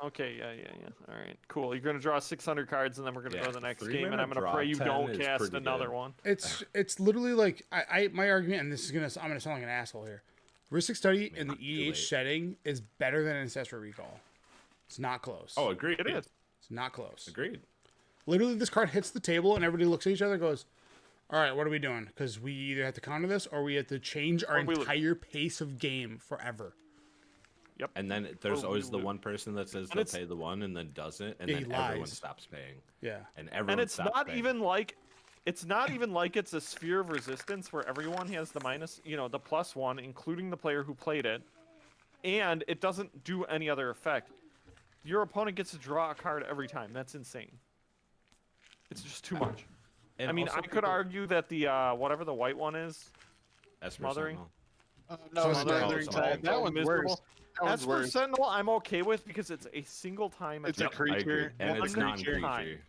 Speaker 3: Okay, yeah. All right, cool. You're gonna draw 600 cards, and then we're gonna go to the next
Speaker 4: 3
Speaker 3: game, and
Speaker 4: mana
Speaker 3: I'm gonna
Speaker 4: draw
Speaker 3: pray you
Speaker 4: 10
Speaker 3: don't
Speaker 4: is
Speaker 3: cast
Speaker 4: pretty
Speaker 3: another
Speaker 4: good.
Speaker 3: one.
Speaker 1: It's literally like I my argument, and this is I'm gonna sound like an asshole here. Ristic Study in the
Speaker 4: not too
Speaker 1: EDH
Speaker 4: late.
Speaker 1: setting is better than Ancestral Recall. It's not close.
Speaker 4: Oh, agreed.
Speaker 3: It is.
Speaker 1: It's not close.
Speaker 4: Agreed.
Speaker 1: Literally, this card hits the table, and everybody looks at each other and goes, all right, what are we doing? Because we either have to counter this or we have to change our
Speaker 3: Or we lose.
Speaker 1: entire pace of game forever.
Speaker 3: Yep.
Speaker 4: And then there's
Speaker 3: Or
Speaker 4: always
Speaker 3: we
Speaker 4: the
Speaker 3: lose.
Speaker 4: one person that says
Speaker 3: And
Speaker 4: they'll
Speaker 3: it's-
Speaker 4: pay the one and then doesn't, and
Speaker 1: Yeah, he
Speaker 4: then everyone
Speaker 1: lies.
Speaker 4: stops paying.
Speaker 1: Yeah.
Speaker 4: And everyone
Speaker 3: And it's
Speaker 4: stops
Speaker 3: not
Speaker 4: paying.
Speaker 3: even like it's a sphere of resistance where everyone has the minus, the +1, including the player who played it, and it doesn't do any other effect. Your opponent gets to draw a card every time. That's insane. It's just too much.
Speaker 4: And
Speaker 3: I mean,
Speaker 4: also
Speaker 3: I could
Speaker 4: people-
Speaker 3: argue that the whatever the white one is,
Speaker 4: Esper
Speaker 3: smothering.
Speaker 4: Sentinel.
Speaker 2: No,
Speaker 1: So
Speaker 2: Smothering
Speaker 4: it's
Speaker 2: Tide. That one's worse.
Speaker 3: miserable.
Speaker 2: That one's
Speaker 3: As for
Speaker 2: worse.
Speaker 3: Sentinel, I'm okay with because it's a single time.
Speaker 2: It's a
Speaker 3: attack.
Speaker 4: I agree.
Speaker 2: creature.
Speaker 4: And it's
Speaker 3: One creature.
Speaker 4: non-creature.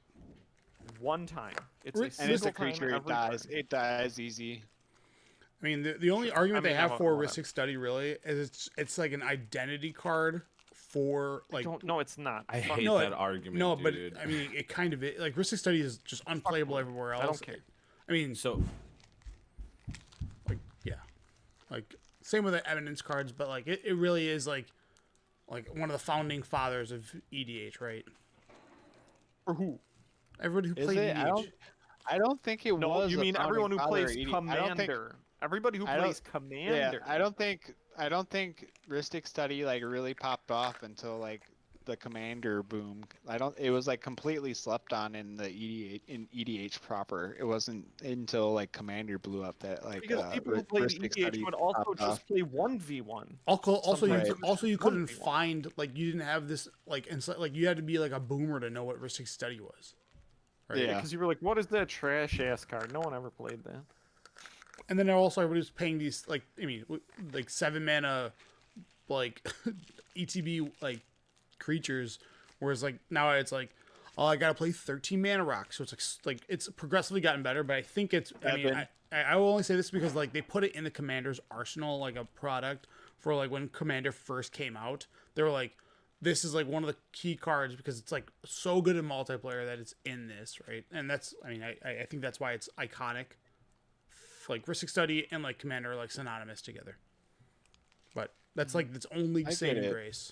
Speaker 3: One time. It's
Speaker 1: And
Speaker 3: a
Speaker 1: it's
Speaker 2: And it's
Speaker 3: single
Speaker 2: a creature.
Speaker 3: time
Speaker 2: It
Speaker 3: every
Speaker 2: dies.
Speaker 3: turn.
Speaker 2: It dies easy.
Speaker 1: I mean, the only argument
Speaker 3: I mean,
Speaker 1: they have
Speaker 3: I'm
Speaker 1: for
Speaker 3: whatever.
Speaker 1: Ristic Study really is it's like an identity card for like.
Speaker 3: Don't. No, it's not.
Speaker 4: I
Speaker 3: Fuck
Speaker 4: hate
Speaker 1: No,
Speaker 4: that argument,
Speaker 1: No,
Speaker 4: dude.
Speaker 1: but I mean, it kind of like Ristic Study is just unplayable everywhere else.
Speaker 3: I don't care.
Speaker 1: I mean,
Speaker 4: So,
Speaker 1: like yeah, like same with the evidence cards, but like it really is like one of the founding fathers of EDH, right?
Speaker 3: For who?
Speaker 1: Everybody who
Speaker 2: Is
Speaker 1: played E
Speaker 2: it?
Speaker 1: EDH.
Speaker 2: I don't think it
Speaker 3: No,
Speaker 2: was.
Speaker 3: you
Speaker 2: a
Speaker 3: mean
Speaker 2: founding
Speaker 3: everyone who
Speaker 2: father
Speaker 3: plays
Speaker 2: of EDH.
Speaker 3: Commander. Everybody who
Speaker 2: I don't-
Speaker 3: plays Commander.
Speaker 2: Yeah, I don't think Ristic Study like really popped off until like the Commander boom. It was like completely slept on in the EDH proper. It wasn't until like Commander blew up that like
Speaker 3: Because people who played
Speaker 2: Ristic
Speaker 3: EDH
Speaker 2: Study
Speaker 3: would also
Speaker 2: popped
Speaker 3: just
Speaker 2: off.
Speaker 3: play 1v1.
Speaker 1: Also,
Speaker 2: Right.
Speaker 1: you couldn't
Speaker 3: 1v1.
Speaker 1: find like you didn't have this like like you had to be like a boomer to know what Ristic Study was. Right?
Speaker 2: Yeah.
Speaker 3: Because you were like, what is that trash ass card? No one ever played that.
Speaker 1: And then also everybody was paying these like like 7 mana like ETB like creatures, whereas like now it's like oh I gotta play 13 mana rock, so it's like it's progressively gotten better, but I think it's I mean
Speaker 2: Evan.
Speaker 1: I will only say this because like they put it in the Commander's arsenal like a product for like when Commander first came out. They were like this is like one of the key cards because it's like so good in multiplayer that it's in this, right? And that's I mean I think that's why it's iconic. Like Ristic Study and like Commander are like synonymous together. But that's like its only
Speaker 2: I get
Speaker 1: saving
Speaker 2: it.
Speaker 1: grace.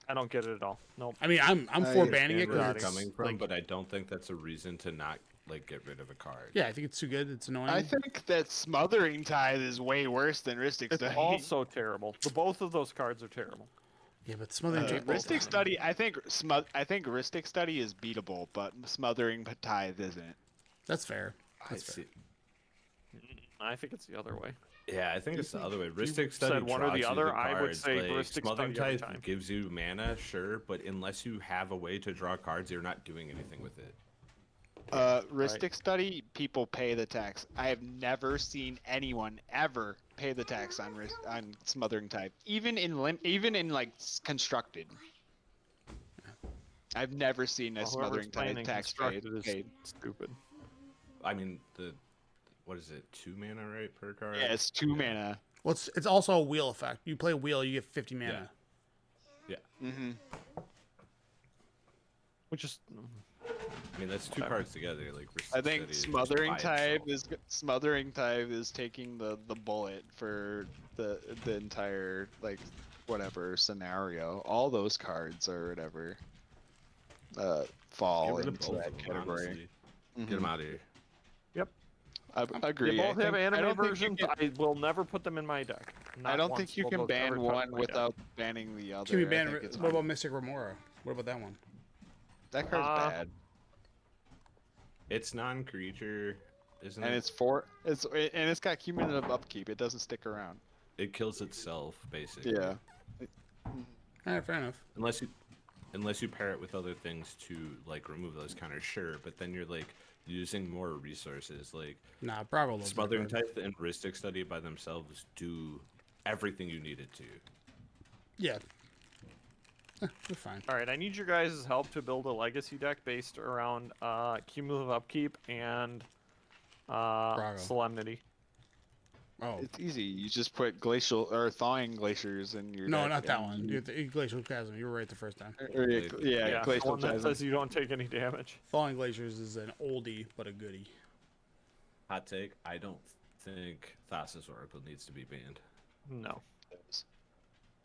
Speaker 3: I don't get it at all. Nope.
Speaker 1: I mean, I'm
Speaker 2: I
Speaker 1: for
Speaker 2: understand
Speaker 1: banning it
Speaker 4: where you're
Speaker 1: because
Speaker 3: it's,
Speaker 4: coming from,
Speaker 1: like,
Speaker 4: but I don't think that's a reason to not like get rid of a card.
Speaker 1: yeah, I think it's too good. It's annoying.
Speaker 2: I think that Smothering Tide is way worse than Ristic
Speaker 3: It's
Speaker 2: Study.
Speaker 3: also terrible. Both of those cards are terrible.
Speaker 1: yeah, but Smothering Tide.
Speaker 2: Ristic Study, I think Ristic Study is beatable, but Smothering Tithe isn't.
Speaker 1: That's fair.
Speaker 4: I see.
Speaker 3: I think it's the other way.
Speaker 4: Yeah, I think it's the other way. Ristic
Speaker 3: said
Speaker 4: Study
Speaker 3: one or
Speaker 4: draws
Speaker 3: the
Speaker 4: you
Speaker 3: other,
Speaker 4: the
Speaker 3: I would
Speaker 4: cards,
Speaker 3: say
Speaker 4: like,
Speaker 3: Ristic
Speaker 4: Smothering
Speaker 3: Study every
Speaker 4: Tithe
Speaker 3: time.
Speaker 4: gives you mana, sure, but unless you have a way to draw cards, you're not doing anything with it.
Speaker 2: Ristic Study, people pay the tax. I have never seen anyone ever pay the tax on on Smothering Tide, even in like constructed. I've never seen a
Speaker 3: Well, whoever's
Speaker 2: Smothering
Speaker 3: playing
Speaker 2: Tide
Speaker 3: in
Speaker 2: tax paid.
Speaker 3: Constructed is stupid.
Speaker 4: I mean, what is it? 2 mana, right, per card?
Speaker 2: Yeah, it's 2 mana.
Speaker 1: Well, it's also a wheel effect. You play a wheel, you get 50 mana.
Speaker 2: Mm-hmm.
Speaker 3: Which is
Speaker 4: I mean, that's two cards together. Like, Ristic
Speaker 2: I think
Speaker 4: Study is just
Speaker 2: Smothering
Speaker 4: by
Speaker 2: Tide
Speaker 4: itself.
Speaker 2: is taking the bullet for the entire like whatever scenario. All those cards or whatever fall
Speaker 4: Get rid of
Speaker 2: into
Speaker 4: both
Speaker 2: that
Speaker 4: of them,
Speaker 2: category.
Speaker 4: honestly.
Speaker 2: Mhm.
Speaker 4: Get them out of here.
Speaker 2: I agree.
Speaker 3: They both have
Speaker 2: I
Speaker 3: anime
Speaker 2: don't think you
Speaker 3: versions.
Speaker 2: can-
Speaker 3: I will never put them in my deck.
Speaker 2: I
Speaker 3: Not
Speaker 2: don't
Speaker 3: once
Speaker 2: think you
Speaker 3: will
Speaker 2: can
Speaker 3: those ever
Speaker 2: ban
Speaker 3: touch
Speaker 2: one
Speaker 3: my deck.
Speaker 2: without banning the other.
Speaker 1: Can we
Speaker 2: I
Speaker 1: ban?
Speaker 2: think it's
Speaker 1: What
Speaker 2: fine.
Speaker 1: about Mystic Remora? What about that one?
Speaker 2: That card's bad?
Speaker 4: It's non-creature, isn't
Speaker 2: And
Speaker 4: it?
Speaker 2: it's got cumulative upkeep. It doesn't stick around.
Speaker 4: It kills itself, basically.
Speaker 2: Yeah.
Speaker 1: All right, fair enough.
Speaker 4: Unless you pair it with other things to like remove those counters, sure. But then you're like using more resources. Like
Speaker 1: Nah, Bravo loves that
Speaker 4: Smothering
Speaker 1: card.
Speaker 4: Tithe and Ristic Study by themselves do everything you need it to.
Speaker 1: Yeah. We're fine.
Speaker 3: All right, I need your guys' help to build a legacy deck based around cumulative upkeep and solemnity.
Speaker 1: Oh
Speaker 2: It's easy. You just put glacial or thawing glaciers in your.
Speaker 1: no,
Speaker 2: deck
Speaker 1: not that
Speaker 2: and
Speaker 1: one. You the Glacial Chasm. You were right the first time.
Speaker 2: Yeah,
Speaker 3: the
Speaker 2: glacial
Speaker 3: one that
Speaker 2: chasm.
Speaker 3: says you don't take any damage.
Speaker 1: Thawing Glaciers is an oldie but a goodie.
Speaker 4: Hot take: I don't think Thassa's Oracle needs to be banned.
Speaker 3: No,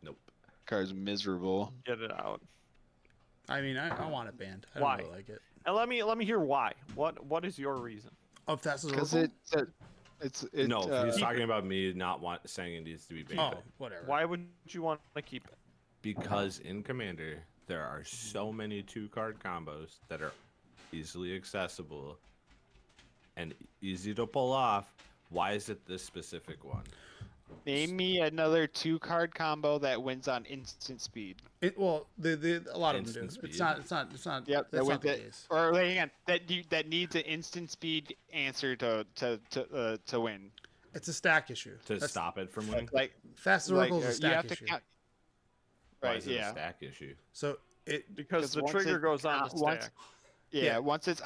Speaker 4: Nope.
Speaker 2: Card's miserable.
Speaker 3: get it out.
Speaker 1: I mean, I want it banned. I
Speaker 3: Why?
Speaker 1: don't really like it.
Speaker 3: And let me hear why. What is your reason?
Speaker 1: Of Thassa's
Speaker 2: Because
Speaker 1: Oracle?
Speaker 2: it
Speaker 4: No, he's talking about me not saying it needs to be banned.
Speaker 1: Oh, whatever.
Speaker 3: Why would you want to keep it?
Speaker 4: Because in Commander, there are so many 2-card combos that are easily accessible and easy to pull off. Why is it this specific one?
Speaker 2: Name me another 2-card combo that wins on instant speed.
Speaker 1: Well, a lot of them do.
Speaker 4: Instant
Speaker 1: It's
Speaker 4: speed.
Speaker 1: not. It's not. It's not.
Speaker 2: Yep,
Speaker 1: That's
Speaker 2: that
Speaker 1: not the
Speaker 2: wins
Speaker 1: case.
Speaker 2: Or wait, hang on, that needs an instant speed answer to win.
Speaker 1: It's a stack issue.
Speaker 4: To
Speaker 1: That's-
Speaker 4: stop it from winning?
Speaker 2: Like,
Speaker 1: Thassa's
Speaker 2: like
Speaker 1: Oracle is a
Speaker 2: you
Speaker 1: stack
Speaker 2: have to
Speaker 1: issue.
Speaker 2: count.
Speaker 4: Why
Speaker 2: Right.
Speaker 4: is it a
Speaker 2: Yeah.
Speaker 4: stack issue?
Speaker 1: So it.
Speaker 3: Because the
Speaker 2: once
Speaker 3: trigger
Speaker 2: it-
Speaker 3: goes on the
Speaker 2: once-
Speaker 3: stack.
Speaker 2: Yeah,
Speaker 1: Yeah.
Speaker 2: once it's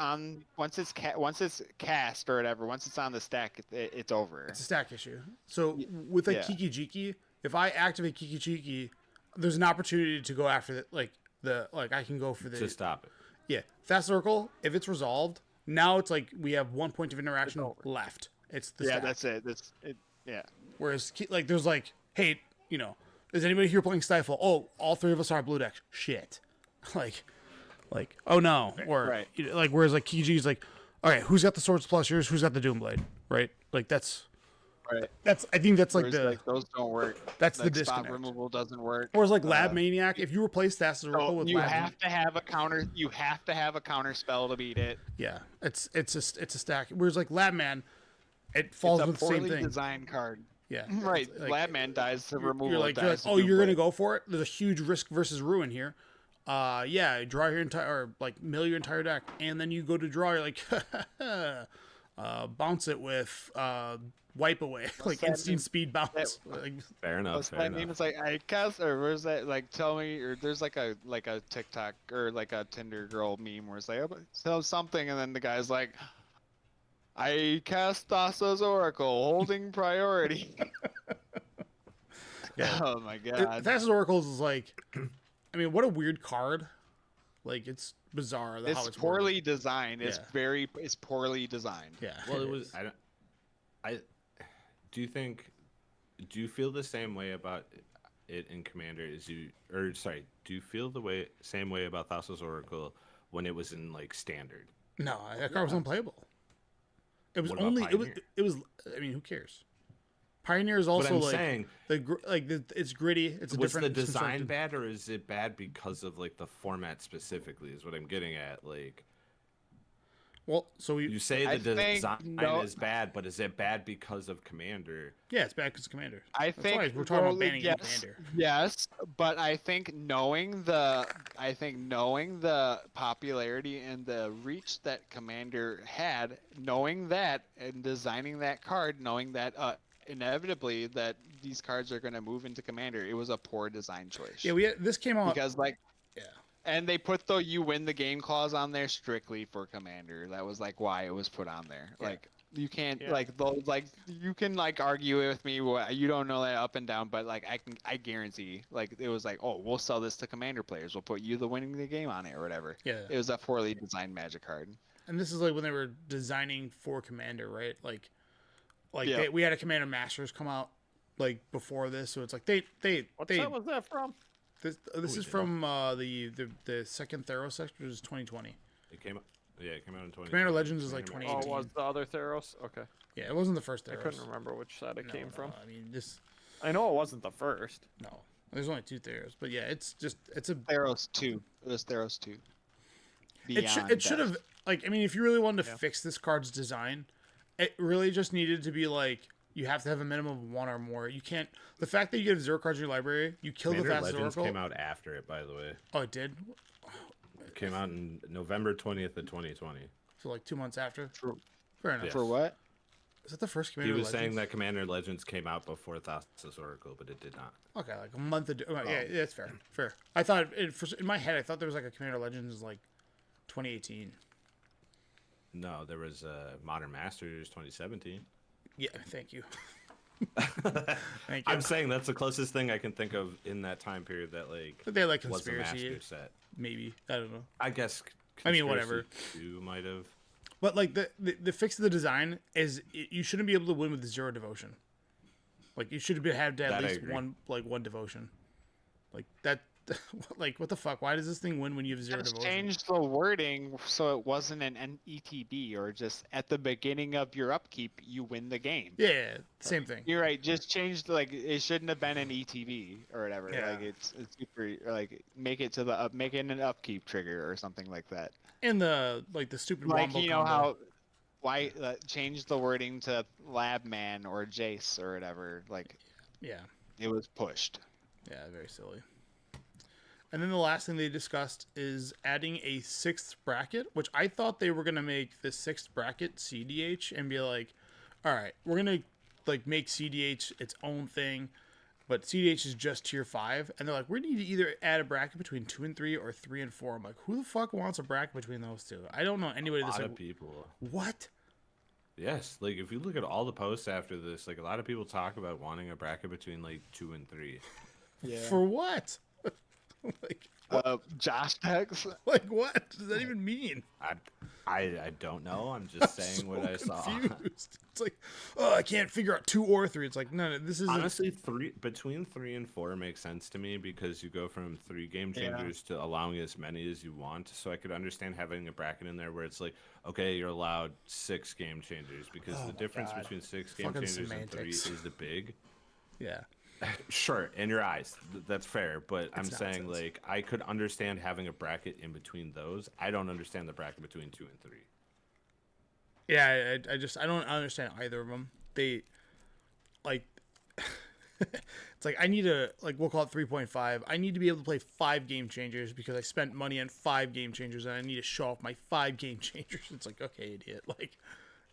Speaker 2: cast or whatever, once it's on the stack, it's over.
Speaker 1: It's a stack issue. So with like
Speaker 2: yeah.
Speaker 1: Kiki Jiki, if I activate Kiki Jiki, there's an opportunity to go after I can go for the
Speaker 4: To stop it.
Speaker 1: yeah. Thassa's Oracle, if it's resolved, now it's like we have 1 point of interaction
Speaker 3: over.
Speaker 1: left. It's the
Speaker 2: Yeah,
Speaker 1: stack.
Speaker 2: that's it. That's it. Yeah.
Speaker 1: Whereas like there's like, hey, is anybody here playing Stifle? Oh, all 3 of us are blue deck. Shit. like oh no. Or
Speaker 2: Right.
Speaker 1: like whereas like Kiki is like, all right, who's got the Swords Plus yours? Who's got the Doomblade? Right? Like that's
Speaker 2: Right.
Speaker 1: I think that's like
Speaker 2: Whereas, those don't work.
Speaker 1: that's the
Speaker 2: Like spot
Speaker 1: disconnect.
Speaker 2: removal doesn't work.
Speaker 1: Or it's like Lab Maniac. If you replace Thassa's Oracle
Speaker 2: So
Speaker 1: with
Speaker 2: you
Speaker 1: Lab
Speaker 2: have to have a counter. You have to have a counter spell to beat it.
Speaker 1: yeah, it's a stack. Whereas like Lab Man, it falls
Speaker 2: It's a
Speaker 1: with the same
Speaker 2: poorly
Speaker 1: thing.
Speaker 2: designed card.
Speaker 1: Yeah,
Speaker 2: Right.
Speaker 1: It's like,
Speaker 2: Labman dies to removal.
Speaker 1: You're like,
Speaker 2: dies to
Speaker 1: oh, you're gonna
Speaker 2: Doomblade.
Speaker 1: go for it. There's a huge risk versus ruin here. Yeah, draw your entire or like mill your entire deck, and then you go to draw. You're like, bounce it with wipe away, like
Speaker 2: that
Speaker 1: instant
Speaker 2: mean?
Speaker 1: speed bounce. Like,
Speaker 4: Fair enough.
Speaker 2: What's
Speaker 4: Fair
Speaker 2: that
Speaker 4: enough.
Speaker 2: mean? It's like I cast or where's that? Like tell me or there's like a TikTok or like a Tinder girl meme where it's like tell something and then the guy's like, I cast Thassa's Oracle holding priority.
Speaker 1: Yeah.
Speaker 2: Oh my god.
Speaker 1: Thassa's Oracles is like, I mean, what a weird card. Like it's bizarre how
Speaker 2: It's
Speaker 1: it's
Speaker 2: poorly
Speaker 1: worded.
Speaker 2: designed. It's
Speaker 1: Yeah.
Speaker 2: it's poorly designed.
Speaker 1: Yeah.
Speaker 4: Well, it
Speaker 1: is.
Speaker 4: was. I do you feel the same way about it in Commander do you feel the same way about Thassa's Oracle when it was in like Standard?
Speaker 1: No, that card was unplayable. It was
Speaker 4: What about
Speaker 1: only
Speaker 4: Pioneer?
Speaker 1: it was. I mean, who cares? Pioneer is also
Speaker 4: I'm
Speaker 1: like
Speaker 4: saying,
Speaker 1: it's gritty. It's a
Speaker 4: was
Speaker 1: different.
Speaker 4: the design
Speaker 1: constructed-
Speaker 4: bad, or is it bad because of like the format specifically? Is what I'm getting at. Like,
Speaker 1: Well, so
Speaker 4: you say
Speaker 2: I
Speaker 4: the
Speaker 2: think
Speaker 4: design
Speaker 2: no-
Speaker 4: is bad, but is it bad because of Commander?
Speaker 1: yeah, it's bad because Commander.
Speaker 2: I
Speaker 1: That's
Speaker 2: think
Speaker 1: why we're talking about
Speaker 2: well,
Speaker 1: banning
Speaker 2: yes,
Speaker 1: Commander.
Speaker 2: Yes, but I think knowing the popularity and the reach that Commander had, knowing that and designing that card, knowing that inevitably that these cards are going to move into Commander, it was a poor design choice.
Speaker 1: Yeah, this came out.
Speaker 2: because like
Speaker 1: Yeah.
Speaker 2: and they put the you win the game clause on there strictly for Commander. That was like why it was put on there.
Speaker 1: Yeah.
Speaker 2: Like you can't
Speaker 3: Yeah.
Speaker 2: like those like you can like argue with me. You don't know that up and down, but like I guarantee like it was like, oh, we'll sell this to Commander players. We'll put you the winning the game on it or whatever.
Speaker 1: Yeah,
Speaker 2: It was a poorly designed Magic card.
Speaker 1: and this is like when they were designing for Commander, right? Like
Speaker 2: Yeah.
Speaker 1: we had a Commander Masters come out like before this, so it's like they
Speaker 3: What set was that from?
Speaker 1: this is
Speaker 4: did?
Speaker 1: from the second Theros sector, which is 2020.
Speaker 4: It came out. Yeah, it came out in 20.
Speaker 1: Commander Legends is like
Speaker 3: Oh,
Speaker 1: 2018.
Speaker 3: it was the other Theros? Okay.
Speaker 1: Yeah, it wasn't the first
Speaker 3: I
Speaker 1: Theros.
Speaker 3: couldn't remember which set it came from.
Speaker 1: I mean, this
Speaker 3: I know it wasn't the first.
Speaker 1: no. There's only 2 Theros, but yeah, it's a
Speaker 2: Theros 2. It was Theros 2.
Speaker 1: it should have like I mean if you really wanted to
Speaker 3: Yeah.
Speaker 1: fix this card's design, it really just needed to be like you have to have a minimum of 1 or more. You can't the fact that you get 0 cards in your library, you kill
Speaker 4: Commander
Speaker 1: the fastest
Speaker 4: Legends
Speaker 1: Oracle.
Speaker 4: came out after it, by the way.
Speaker 1: Oh, it did.
Speaker 4: It came out in November 20th of 2020.
Speaker 1: So like 2 months after.
Speaker 2: For,
Speaker 1: Fair enough.
Speaker 4: Yeah.
Speaker 2: for what?
Speaker 1: Is that the first
Speaker 4: He
Speaker 1: Commander
Speaker 4: was saying
Speaker 1: Legends?
Speaker 4: that Commander Legends came out before Thassa's Oracle, but it did not.
Speaker 1: Okay, like a month ago. Yeah, that's fair. Fair. I thought in my head, I thought there was like a Commander Legends like 2018.
Speaker 4: No, there was Modern Masters 2017.
Speaker 1: Yeah, thank you. Thank you.
Speaker 4: I'm saying that's the closest thing I can think of in that time period that like
Speaker 1: But they like
Speaker 4: was the
Speaker 1: conspiracy,
Speaker 4: master set.
Speaker 1: maybe. I don't know.
Speaker 4: I guess.
Speaker 1: I mean, whatever.
Speaker 4: You might have.
Speaker 1: But like the fix of the design is you shouldn't be able to win with 0 devotion. Like you should have to
Speaker 4: That
Speaker 1: at
Speaker 4: I
Speaker 1: least
Speaker 4: agree.
Speaker 1: one devotion. Like that. Like what the fuck? Why does this thing win when you have 0
Speaker 2: Just
Speaker 1: devotion?
Speaker 2: change the wording so it wasn't an ETB or just at the beginning of your upkeep you win the game.
Speaker 1: Yeah, same thing.
Speaker 2: You're right. Just change like it shouldn't have been an ETB or whatever.
Speaker 1: Yeah.
Speaker 2: Like it's super like make it to the make it an upkeep trigger or something like that.
Speaker 1: And the stupid
Speaker 2: Like
Speaker 1: wombo
Speaker 2: you know
Speaker 1: combo.
Speaker 2: how why change the wording to Labman or Jace or whatever. Like
Speaker 1: Yeah.
Speaker 2: it was pushed.
Speaker 1: Yeah, very silly. And then the last thing they discussed is adding a 6th bracket, which I thought they were going to make the 6th bracket CDH and be like, all right, we're going to like make CDH its own thing, but CDH is just tier 5. And they're like, we need to either add a bracket between 2 and 3 or 3 and 4. I'm like, who the fuck wants a bracket between those two? I don't know anybody
Speaker 4: A
Speaker 1: that's
Speaker 4: lot
Speaker 1: like,
Speaker 4: of people.
Speaker 1: what?
Speaker 4: Yes, like if you look at all the posts after this, like a lot of people talk about wanting a bracket between like 2 and 3.
Speaker 2: Yeah.
Speaker 1: For what? like,
Speaker 2: Josh Tex.
Speaker 1: like, what does that even mean?
Speaker 4: I don't know. I'm just saying what I saw.
Speaker 1: Confused. It's like, oh, I can't figure out 2 or 3. It's like, no, this is
Speaker 4: Honestly, between 3 and 4 makes sense to me because you go from 3 game
Speaker 2: Yeah.
Speaker 4: changers to allowing as many as you want. So I could understand having a bracket in there where it's like, okay, you're allowed 6 game changers because
Speaker 1: Oh
Speaker 4: the
Speaker 1: my
Speaker 4: difference
Speaker 1: God.
Speaker 4: between 6 game
Speaker 1: Fucking
Speaker 4: changers and 3
Speaker 1: semantics.
Speaker 4: is the big.
Speaker 1: yeah.
Speaker 4: Sure, in your eyes, that's fair. But I'm
Speaker 1: It's
Speaker 4: saying
Speaker 1: nonsense.
Speaker 4: like I could understand having a bracket in between those. I don't understand the bracket between 2 and 3.
Speaker 1: Yeah, I don't understand either of them. They, like, it's like I need a, like, we'll call it 3.5. I need to be able to play 5 game changers because I spent money on 5 game changers and I need to show off my 5 game changers. It's like, okay, idiot. Like,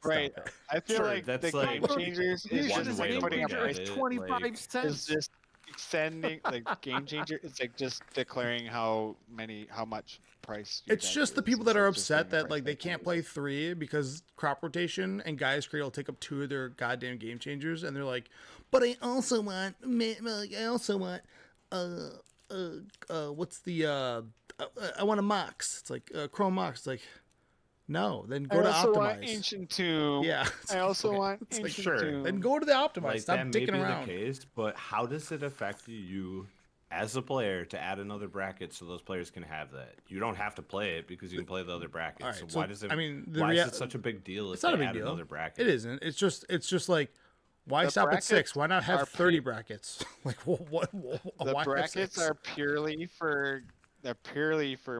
Speaker 1: stop
Speaker 2: Right.
Speaker 1: it.
Speaker 2: I feel
Speaker 4: Sure,
Speaker 2: like
Speaker 4: that's
Speaker 2: the
Speaker 4: like-
Speaker 2: game changers is
Speaker 4: One
Speaker 2: just
Speaker 4: way to
Speaker 2: putting a
Speaker 4: look at
Speaker 2: price.
Speaker 4: it,
Speaker 3: 25
Speaker 4: like-
Speaker 2: Is
Speaker 3: cents.
Speaker 2: just extending like game changer. It's like just declaring how much price. your
Speaker 1: It's
Speaker 2: deck
Speaker 1: just the
Speaker 2: is
Speaker 1: people that
Speaker 2: instead
Speaker 1: are
Speaker 2: of just
Speaker 1: upset
Speaker 2: putting a
Speaker 1: that, like,
Speaker 2: price
Speaker 1: they
Speaker 2: tag
Speaker 1: can't
Speaker 2: on it.
Speaker 1: play 3 because crop rotation and Gaia's Creed will take up 2 of their goddamn game changers. And they're like, but I also want, what's the, I want a Mox. It's like, Chrome Mox. It's like, no, then go
Speaker 2: I
Speaker 1: to
Speaker 2: also want
Speaker 1: Optimize.
Speaker 2: Ancient Tomb.
Speaker 1: Yeah. it's
Speaker 2: I
Speaker 1: like,
Speaker 2: also
Speaker 1: okay.
Speaker 2: want
Speaker 1: It's like,
Speaker 2: Ancient
Speaker 4: sure.
Speaker 2: Tomb.
Speaker 1: then go to the Optimize.
Speaker 4: Like
Speaker 1: Stop
Speaker 4: that may
Speaker 1: dicking
Speaker 4: be
Speaker 1: around.
Speaker 4: the case, but how does it affect you as a player to add another bracket so those players can have that? You don't have to play it because you can play the other brackets.
Speaker 1: All right,
Speaker 4: so
Speaker 1: so,
Speaker 4: why does it?
Speaker 1: I mean, the
Speaker 4: why
Speaker 1: rea-
Speaker 4: is it such a big deal?
Speaker 1: It's
Speaker 4: if
Speaker 1: not a
Speaker 4: they
Speaker 1: big
Speaker 4: add
Speaker 1: deal.
Speaker 4: Another bracket?
Speaker 1: It isn't. It's just like, why
Speaker 2: The
Speaker 1: stop at 6?
Speaker 2: brackets
Speaker 1: Why not have
Speaker 2: are
Speaker 1: 30 brackets? Like, what
Speaker 2: The
Speaker 1: why have
Speaker 2: brackets
Speaker 1: 6?
Speaker 2: are purely for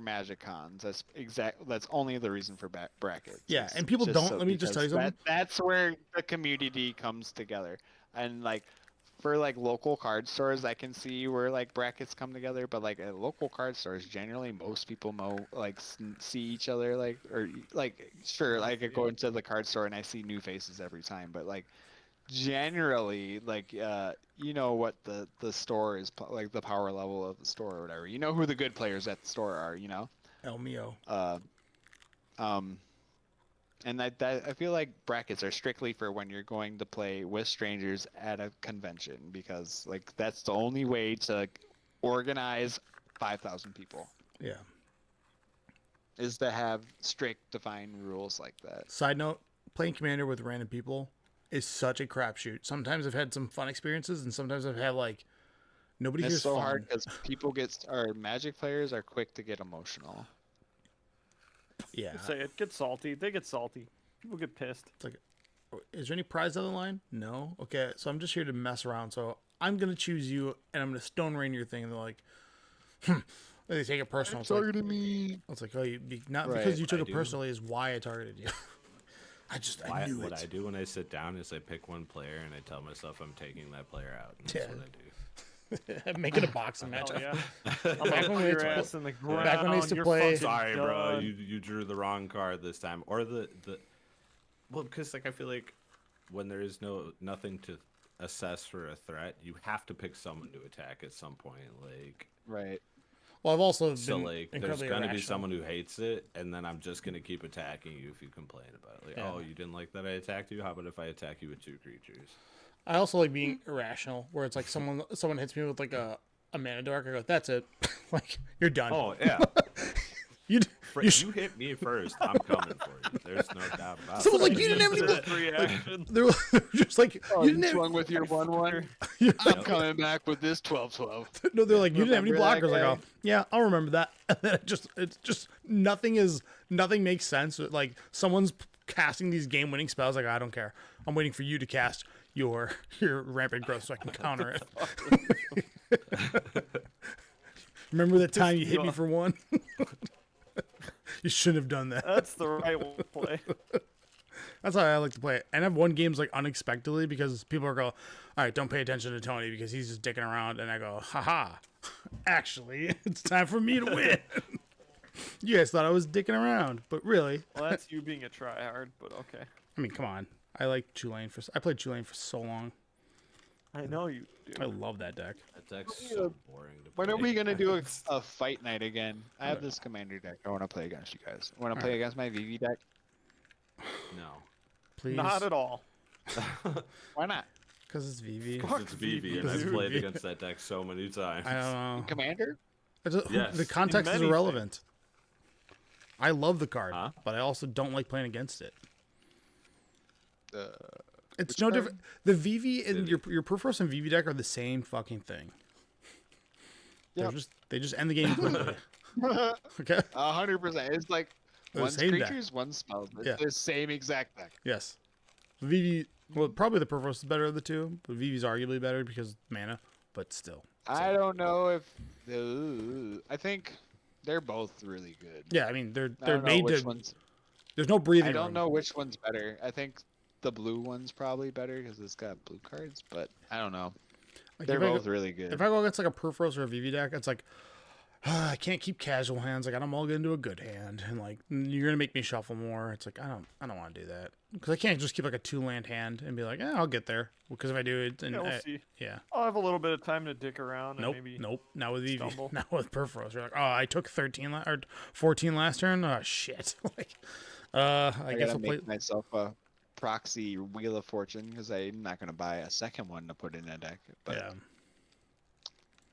Speaker 2: Magic Cons. That's only the reason for brackets.
Speaker 1: Yeah,
Speaker 2: It's
Speaker 1: and people
Speaker 2: just
Speaker 1: don't- let me just tell you
Speaker 2: because
Speaker 1: something.
Speaker 2: That's where the community comes together, and like for like local card stores, I can see where like brackets come together. But like at local card stores, generally most people see each other or sure, like I could go into the card store and I see new faces every time, but like generally you know what the store is like, the power level of the store or whatever, you know who the good players at the store are, you know.
Speaker 1: El Mio.
Speaker 2: And that I feel like brackets are strictly for when you're going to play with strangers at a convention, because like that's the only way to organize 5,000 people
Speaker 1: Yeah.
Speaker 2: is to have strict defined rules like that.
Speaker 1: Side note: playing Commander with random people is such a crapshoot. Sometimes I've had some fun experiences, and sometimes I've had like nobody
Speaker 2: It's
Speaker 1: here's
Speaker 2: so
Speaker 1: fun.
Speaker 2: hard because our Magic players are quick to get emotional.
Speaker 1: Yeah.
Speaker 3: Say it gets salty. They get salty. People get pissed.
Speaker 1: It's like, is there any prize on the line? No. Okay, so I'm just here to mess around. So I'm gonna choose you, and I'm gonna Stone Rain your thing. And they're like, they take it personal. It's like,
Speaker 2: me.
Speaker 1: it's like, oh, not
Speaker 2: Right.
Speaker 1: because you took
Speaker 4: I
Speaker 1: it
Speaker 4: do.
Speaker 1: personally is why I targeted you. I knew
Speaker 4: What
Speaker 1: it.
Speaker 4: I do when I sit down is I pick one player and I tell myself I'm taking that player out. And
Speaker 1: Yeah.
Speaker 4: that's what I do.
Speaker 1: Make it a boxing match.
Speaker 3: Oh, yeah.
Speaker 1: Back
Speaker 3: I'm
Speaker 1: when
Speaker 3: gonna
Speaker 1: we
Speaker 3: put your
Speaker 1: used to-
Speaker 3: ass in the ground.
Speaker 1: back when we used to
Speaker 3: You're
Speaker 1: play-
Speaker 3: fucking
Speaker 4: Sorry, bro.
Speaker 3: done.
Speaker 4: You drew the wrong card this time, or the well, because like I feel like when there is nothing to assess for a threat, you have to pick someone to attack at some point. Like,
Speaker 2: Right.
Speaker 1: Well, I've also
Speaker 4: so
Speaker 1: been
Speaker 4: like, there's
Speaker 1: incredibly
Speaker 4: gonna be
Speaker 1: irrational.
Speaker 4: someone who hates it, and then I'm just gonna keep attacking you if you complain about it. Like,
Speaker 1: Yeah.
Speaker 4: oh, you didn't like that I attacked you? How about if I attack you with 2 creatures?
Speaker 1: I also like being irrational, where it's like someone hits me with like a mana dark. I go, that's it. Like, you're done.
Speaker 4: Oh yeah,
Speaker 1: you
Speaker 4: you hit me first. I'm coming for you. There's no doubt about
Speaker 1: Someone's
Speaker 4: it.
Speaker 1: like, you didn't have any
Speaker 3: Instant reaction.
Speaker 1: they were just like,
Speaker 2: Oh,
Speaker 1: you
Speaker 2: you
Speaker 1: didn't have,
Speaker 2: swung with your 1/1.
Speaker 1: you-
Speaker 2: I'm coming back with this 12/12.
Speaker 1: no, they're like, you didn't have any
Speaker 2: Remember that
Speaker 1: blockers. I go,
Speaker 2: guy?
Speaker 1: yeah, I'll remember that. And then it's just nothing makes sense. Like, someone's casting these game-winning spells. Like, I don't care. I'm waiting for you to cast your rampant growth so I can counter it. Remember that time you hit me for 1? You shouldn't have done that.
Speaker 3: That's the right way to play.
Speaker 1: That's how I like to play it. And I've won games like unexpectedly because people are go, all right, don't pay attention to Tony because he's just dicking around. And I go, haha, actually, it's time for me to win. You guys thought I was dicking around, but really,
Speaker 3: Well, that's you being a tryhard, but okay.
Speaker 1: I mean, come on. I like Tulane I played Tulane for so long.
Speaker 3: I know you
Speaker 1: I
Speaker 3: do.
Speaker 1: love that deck.
Speaker 4: That deck's so boring to
Speaker 2: When are
Speaker 4: play.
Speaker 2: we gonna do a fight night again? I have this commander deck. I want to play against you guys. I want to play against my VV deck.
Speaker 4: No,
Speaker 1: Please.
Speaker 3: Not at all.
Speaker 2: Why not?
Speaker 1: Because it's VV.
Speaker 3: Fuck
Speaker 4: it's VV, and
Speaker 1: Because
Speaker 4: I've
Speaker 1: it's
Speaker 4: played
Speaker 1: VV.
Speaker 4: against that deck so many times.
Speaker 1: I don't know.
Speaker 2: Commander?
Speaker 4: Yes.
Speaker 1: The context
Speaker 3: In
Speaker 1: is
Speaker 3: many
Speaker 1: irrelevant. I love the card,
Speaker 4: Huh?
Speaker 1: but I also don't like playing against it. It's
Speaker 2: Which
Speaker 1: no
Speaker 2: card?
Speaker 1: different. The VV and
Speaker 4: Vivi.
Speaker 1: your Perforos and VV deck are the same fucking thing.
Speaker 2: Yep.
Speaker 1: They just end the game quickly. Okay.
Speaker 2: 100%. It's like
Speaker 1: The
Speaker 2: one's
Speaker 1: same deck.
Speaker 2: creatures, one's spells. It's
Speaker 1: Yeah.
Speaker 2: the same exact deck.
Speaker 1: Yes. VV. Well, probably the Perforos is better of the two, but VV's arguably better because mana. But still.
Speaker 2: I don't know if I think they're both really good.
Speaker 1: Yeah, I mean they're
Speaker 2: I
Speaker 1: they're
Speaker 2: don't know
Speaker 1: made
Speaker 2: which
Speaker 1: to.
Speaker 2: one's.
Speaker 1: There's no breathing
Speaker 2: I don't
Speaker 1: room.
Speaker 2: know which one's better. I think the blue one's probably better because it's got blue cards, but I don't know.
Speaker 1: Like,
Speaker 2: They're
Speaker 1: if I go-
Speaker 2: both really good.
Speaker 1: If I go against like a Perforos or a VV deck, it's like I can't keep casual hands. Like I don't mulligan into a good hand, and like you're gonna make me shuffle more. It's like I don't want to do that because I can't just keep like a 2-land hand and be like, I'll get there. Because if I do it, and
Speaker 3: Yeah, we'll see.
Speaker 1: yeah,
Speaker 3: I'll have a little bit of time to dick around
Speaker 1: nope,
Speaker 3: and maybe
Speaker 1: nope, not with VV,
Speaker 3: stumble.
Speaker 1: not with Perforos. You're like, oh, I took 13 or 14 last turn. Oh shit. Like, I
Speaker 2: I
Speaker 1: guess
Speaker 2: gotta
Speaker 1: I'll play.
Speaker 2: make myself a proxy Wheel of Fortune because I'm not gonna buy a second one to put in a deck. But
Speaker 1: Yeah.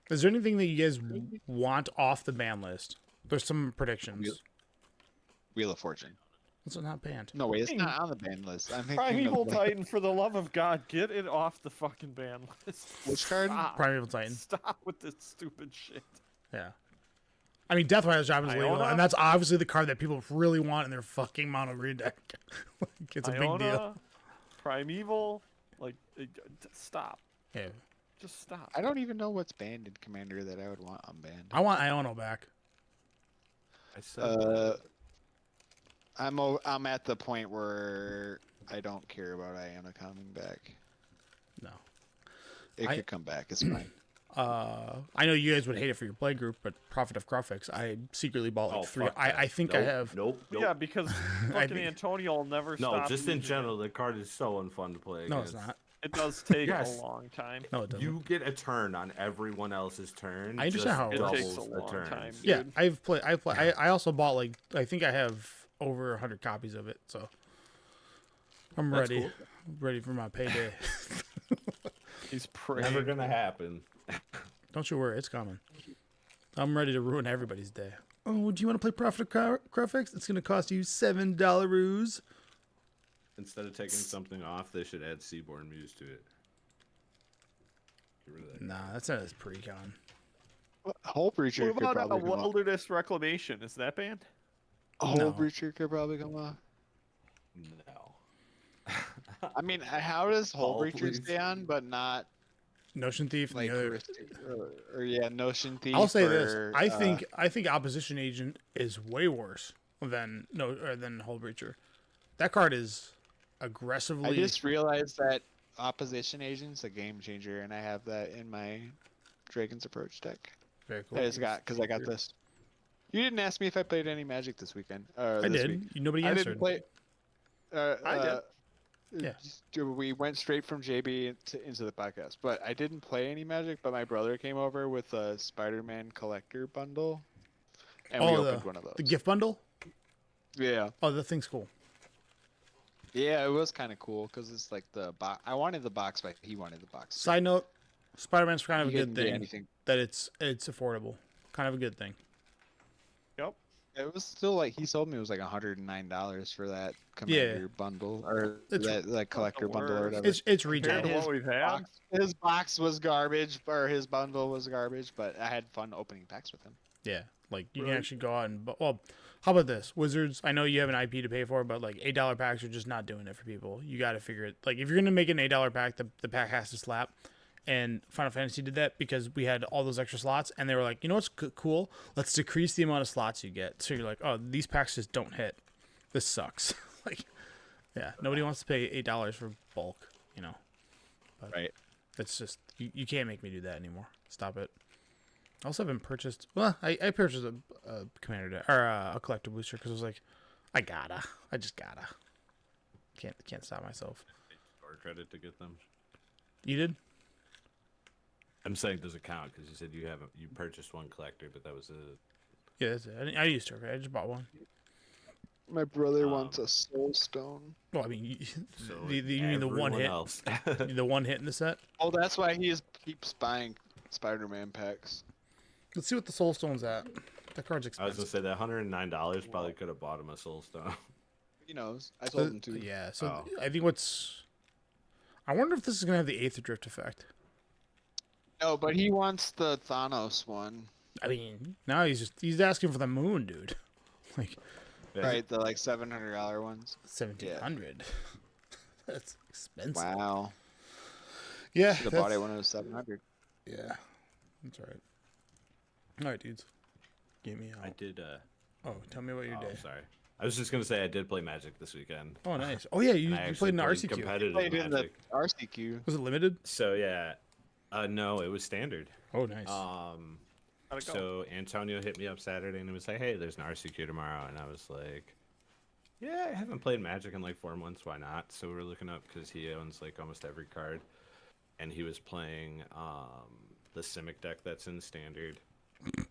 Speaker 1: Is there anything that you guys want off the ban list? There's some predictions.
Speaker 2: Wheel of Fortune.
Speaker 1: It's not banned.
Speaker 2: No wait, it's
Speaker 3: Dang.
Speaker 2: not on the ban list. I'm thinking
Speaker 3: Primeval
Speaker 2: of
Speaker 3: Titan, for the love of God, get it off the fucking ban list.
Speaker 2: Which card?
Speaker 3: Stop.
Speaker 1: Primeval Titan.
Speaker 3: Stop with this stupid shit.
Speaker 1: Yeah. I mean, Death Rider's job is legal,
Speaker 3: Iona?
Speaker 1: and that's obviously the card that people really want in their fucking mono green deck. Like, it's a big deal.
Speaker 3: Iona, Primeval, like, stop.
Speaker 1: Yeah.
Speaker 3: Just stop.
Speaker 2: I don't even know what's banned in Commander that I would want unbanned.
Speaker 1: I want Iono back.
Speaker 4: I said
Speaker 2: I'm at the point where I don't care about Iona coming back.
Speaker 1: No.
Speaker 2: It
Speaker 1: I-
Speaker 2: could come back. It's fine.
Speaker 1: I know you guys would hate it for your play group, but Prophet of Crufix, I secretly bought like
Speaker 4: oh,
Speaker 1: 3.
Speaker 4: fuck that.
Speaker 1: I think I
Speaker 4: Nope,
Speaker 1: have.
Speaker 4: Nope.
Speaker 3: Yeah, because fucking
Speaker 1: think-
Speaker 3: Antonio will never
Speaker 4: No,
Speaker 3: stop.
Speaker 4: just in
Speaker 3: using it.
Speaker 4: general, the card is so unfun to play.
Speaker 1: No, it's
Speaker 4: against.
Speaker 1: not.
Speaker 3: It does take
Speaker 4: Yes.
Speaker 3: a long time.
Speaker 1: No, it doesn't.
Speaker 4: You get a turn on everyone else's turn.
Speaker 1: I understand
Speaker 4: just
Speaker 1: how it
Speaker 3: It
Speaker 1: works.
Speaker 3: takes a
Speaker 4: doubles
Speaker 3: long
Speaker 4: turns.
Speaker 3: time.
Speaker 1: Yeah,
Speaker 3: dude.
Speaker 1: I also bought like I think I have over 100 copies of it, so I'm
Speaker 4: That's
Speaker 1: ready.
Speaker 4: cool.
Speaker 1: Ready for my payday.
Speaker 3: He's praying.
Speaker 4: Never gonna happen.
Speaker 1: Don't you worry, it's coming. I'm ready to ruin everybody's day. Oh, do you want to play Prophet of Crufix? It's going to cost you $7.
Speaker 4: Instead of taking something off, they should add Seaborn Muse to it. Get rid of that.
Speaker 1: Nah, that's not as pre-con.
Speaker 2: Hole Breacher
Speaker 3: What
Speaker 2: could
Speaker 3: about a
Speaker 2: probably come off.
Speaker 3: Wilderness Reclamation? Is that banned?
Speaker 2: Hole
Speaker 1: No.
Speaker 2: Breacher could probably come off.
Speaker 4: No.
Speaker 2: I mean, how does Hole
Speaker 4: Oh,
Speaker 2: Breacher
Speaker 4: please.
Speaker 2: stay on, but not
Speaker 1: Notion Thief and
Speaker 2: like
Speaker 1: the other.
Speaker 2: or yeah, Notion Thief?
Speaker 1: I'll say this:
Speaker 2: or,
Speaker 1: I think Opposition Agent is way worse than Hull Breacher. That card is aggressively.
Speaker 2: I just realized that Opposition Agent's a game changer, and I have that in my Dragon's Approach deck.
Speaker 1: very cool.
Speaker 2: I just got because I got this. You didn't ask me if I played any Magic this weekend.
Speaker 1: I
Speaker 2: This
Speaker 1: did.
Speaker 2: week.
Speaker 1: Nobody
Speaker 2: I
Speaker 1: answered.
Speaker 2: didn't play.
Speaker 3: I did.
Speaker 1: Yeah.
Speaker 2: We went straight from JB into the podcast, but I didn't play any Magic. But my brother came over with a Spider-Man collector bundle, and we opened one of those.
Speaker 1: The gift bundle.
Speaker 2: Yeah,
Speaker 1: Oh, that thing's cool.
Speaker 2: yeah, it was kind of cool because it's like the box. I wanted the box, but he wanted the box.
Speaker 1: Side note: Spider-Man's kind of a
Speaker 2: He
Speaker 1: good
Speaker 2: couldn't get
Speaker 1: thing
Speaker 2: anything.
Speaker 1: that it's affordable. Kind of a good thing.
Speaker 3: Yep.
Speaker 2: It was still like he told me it was like $109 for that commander bundle or
Speaker 1: It's-
Speaker 2: that collector bundle or
Speaker 3: worst.
Speaker 2: whatever.
Speaker 1: It's
Speaker 3: Compared to
Speaker 1: retail.
Speaker 3: what we've had.
Speaker 2: His box was garbage, or his bundle was garbage, but I had fun opening packs with him.
Speaker 1: Yeah, like you
Speaker 3: Right.
Speaker 1: can actually go out and well, how about this? Wizards, I know you have an IP to pay for, but like $8 packs are just not doing it for people. You got to figure it. Like if you're gonna make an $8 pack, the pack has to slap. And Final Fantasy did that because we had all those extra slots, and they were like, you know what's cool? Let's decrease the amount of slots you get. So you're like, oh, these packs just don't hit. This sucks. Like, yeah, nobody wants to pay $8 for bulk, you know. But
Speaker 2: Right.
Speaker 1: It's just you can't make me do that anymore. Stop it. I also haven't purchased. Well, I purchased a commander deck or a collector booster because I was like, I just gotta. Can't stop myself.
Speaker 4: Store credit to get them.
Speaker 1: You did?
Speaker 4: I'm saying does it count because you said you purchased one collector, but that was a
Speaker 1: Yeah, that's it. I used to. I just bought one.
Speaker 2: My brother
Speaker 4: wants
Speaker 2: a soul stone.
Speaker 1: Well, I mean,
Speaker 4: so
Speaker 1: you mean the one
Speaker 4: everyone
Speaker 1: hit,
Speaker 4: else.
Speaker 1: the one hit in the set.
Speaker 2: Oh, that's why he keeps buying Spider-Man packs.
Speaker 1: Let's see what the soul stone's at. That card's
Speaker 4: I was
Speaker 1: expensive.
Speaker 4: gonna say that $109 probably could have bought him a soul stone.
Speaker 2: He knows. I told him to.
Speaker 1: Yeah, so
Speaker 4: Oh.
Speaker 1: I think I wonder if this is gonna have the Eighth Drift effect.
Speaker 2: No, but he wants the Thanos one.
Speaker 1: I mean, now he's asking for the moon, dude. Like
Speaker 2: Right, the like $700 ones.
Speaker 1: 1,700. That's expensive.
Speaker 2: Wow.
Speaker 1: Yeah,
Speaker 2: Should have bought it when it was 700.
Speaker 1: yeah, that's right. All right, dudes. Get me
Speaker 4: I
Speaker 1: out.
Speaker 4: did.
Speaker 1: Oh, tell me about your
Speaker 4: Oh,
Speaker 1: day.
Speaker 4: sorry. I was just gonna say I did play Magic this weekend.
Speaker 1: Oh, nice. Oh yeah, you
Speaker 4: And I
Speaker 1: played in the
Speaker 4: actually
Speaker 1: RCQ.
Speaker 4: competitive
Speaker 2: Played in the
Speaker 4: Magic.
Speaker 2: RCQ.
Speaker 1: Was it limited?
Speaker 4: So yeah, no, it was standard.
Speaker 1: Oh, nice.
Speaker 3: How'd it go?
Speaker 4: So Antonio hit me up Saturday and he was like, "Hey, there's an RCQ tomorrow," and I was like, "Yeah, I haven't played Magic in like 4 months. Why not?" So we were looking up because he owns like almost every card, and he was playing the Simic deck that's in standard.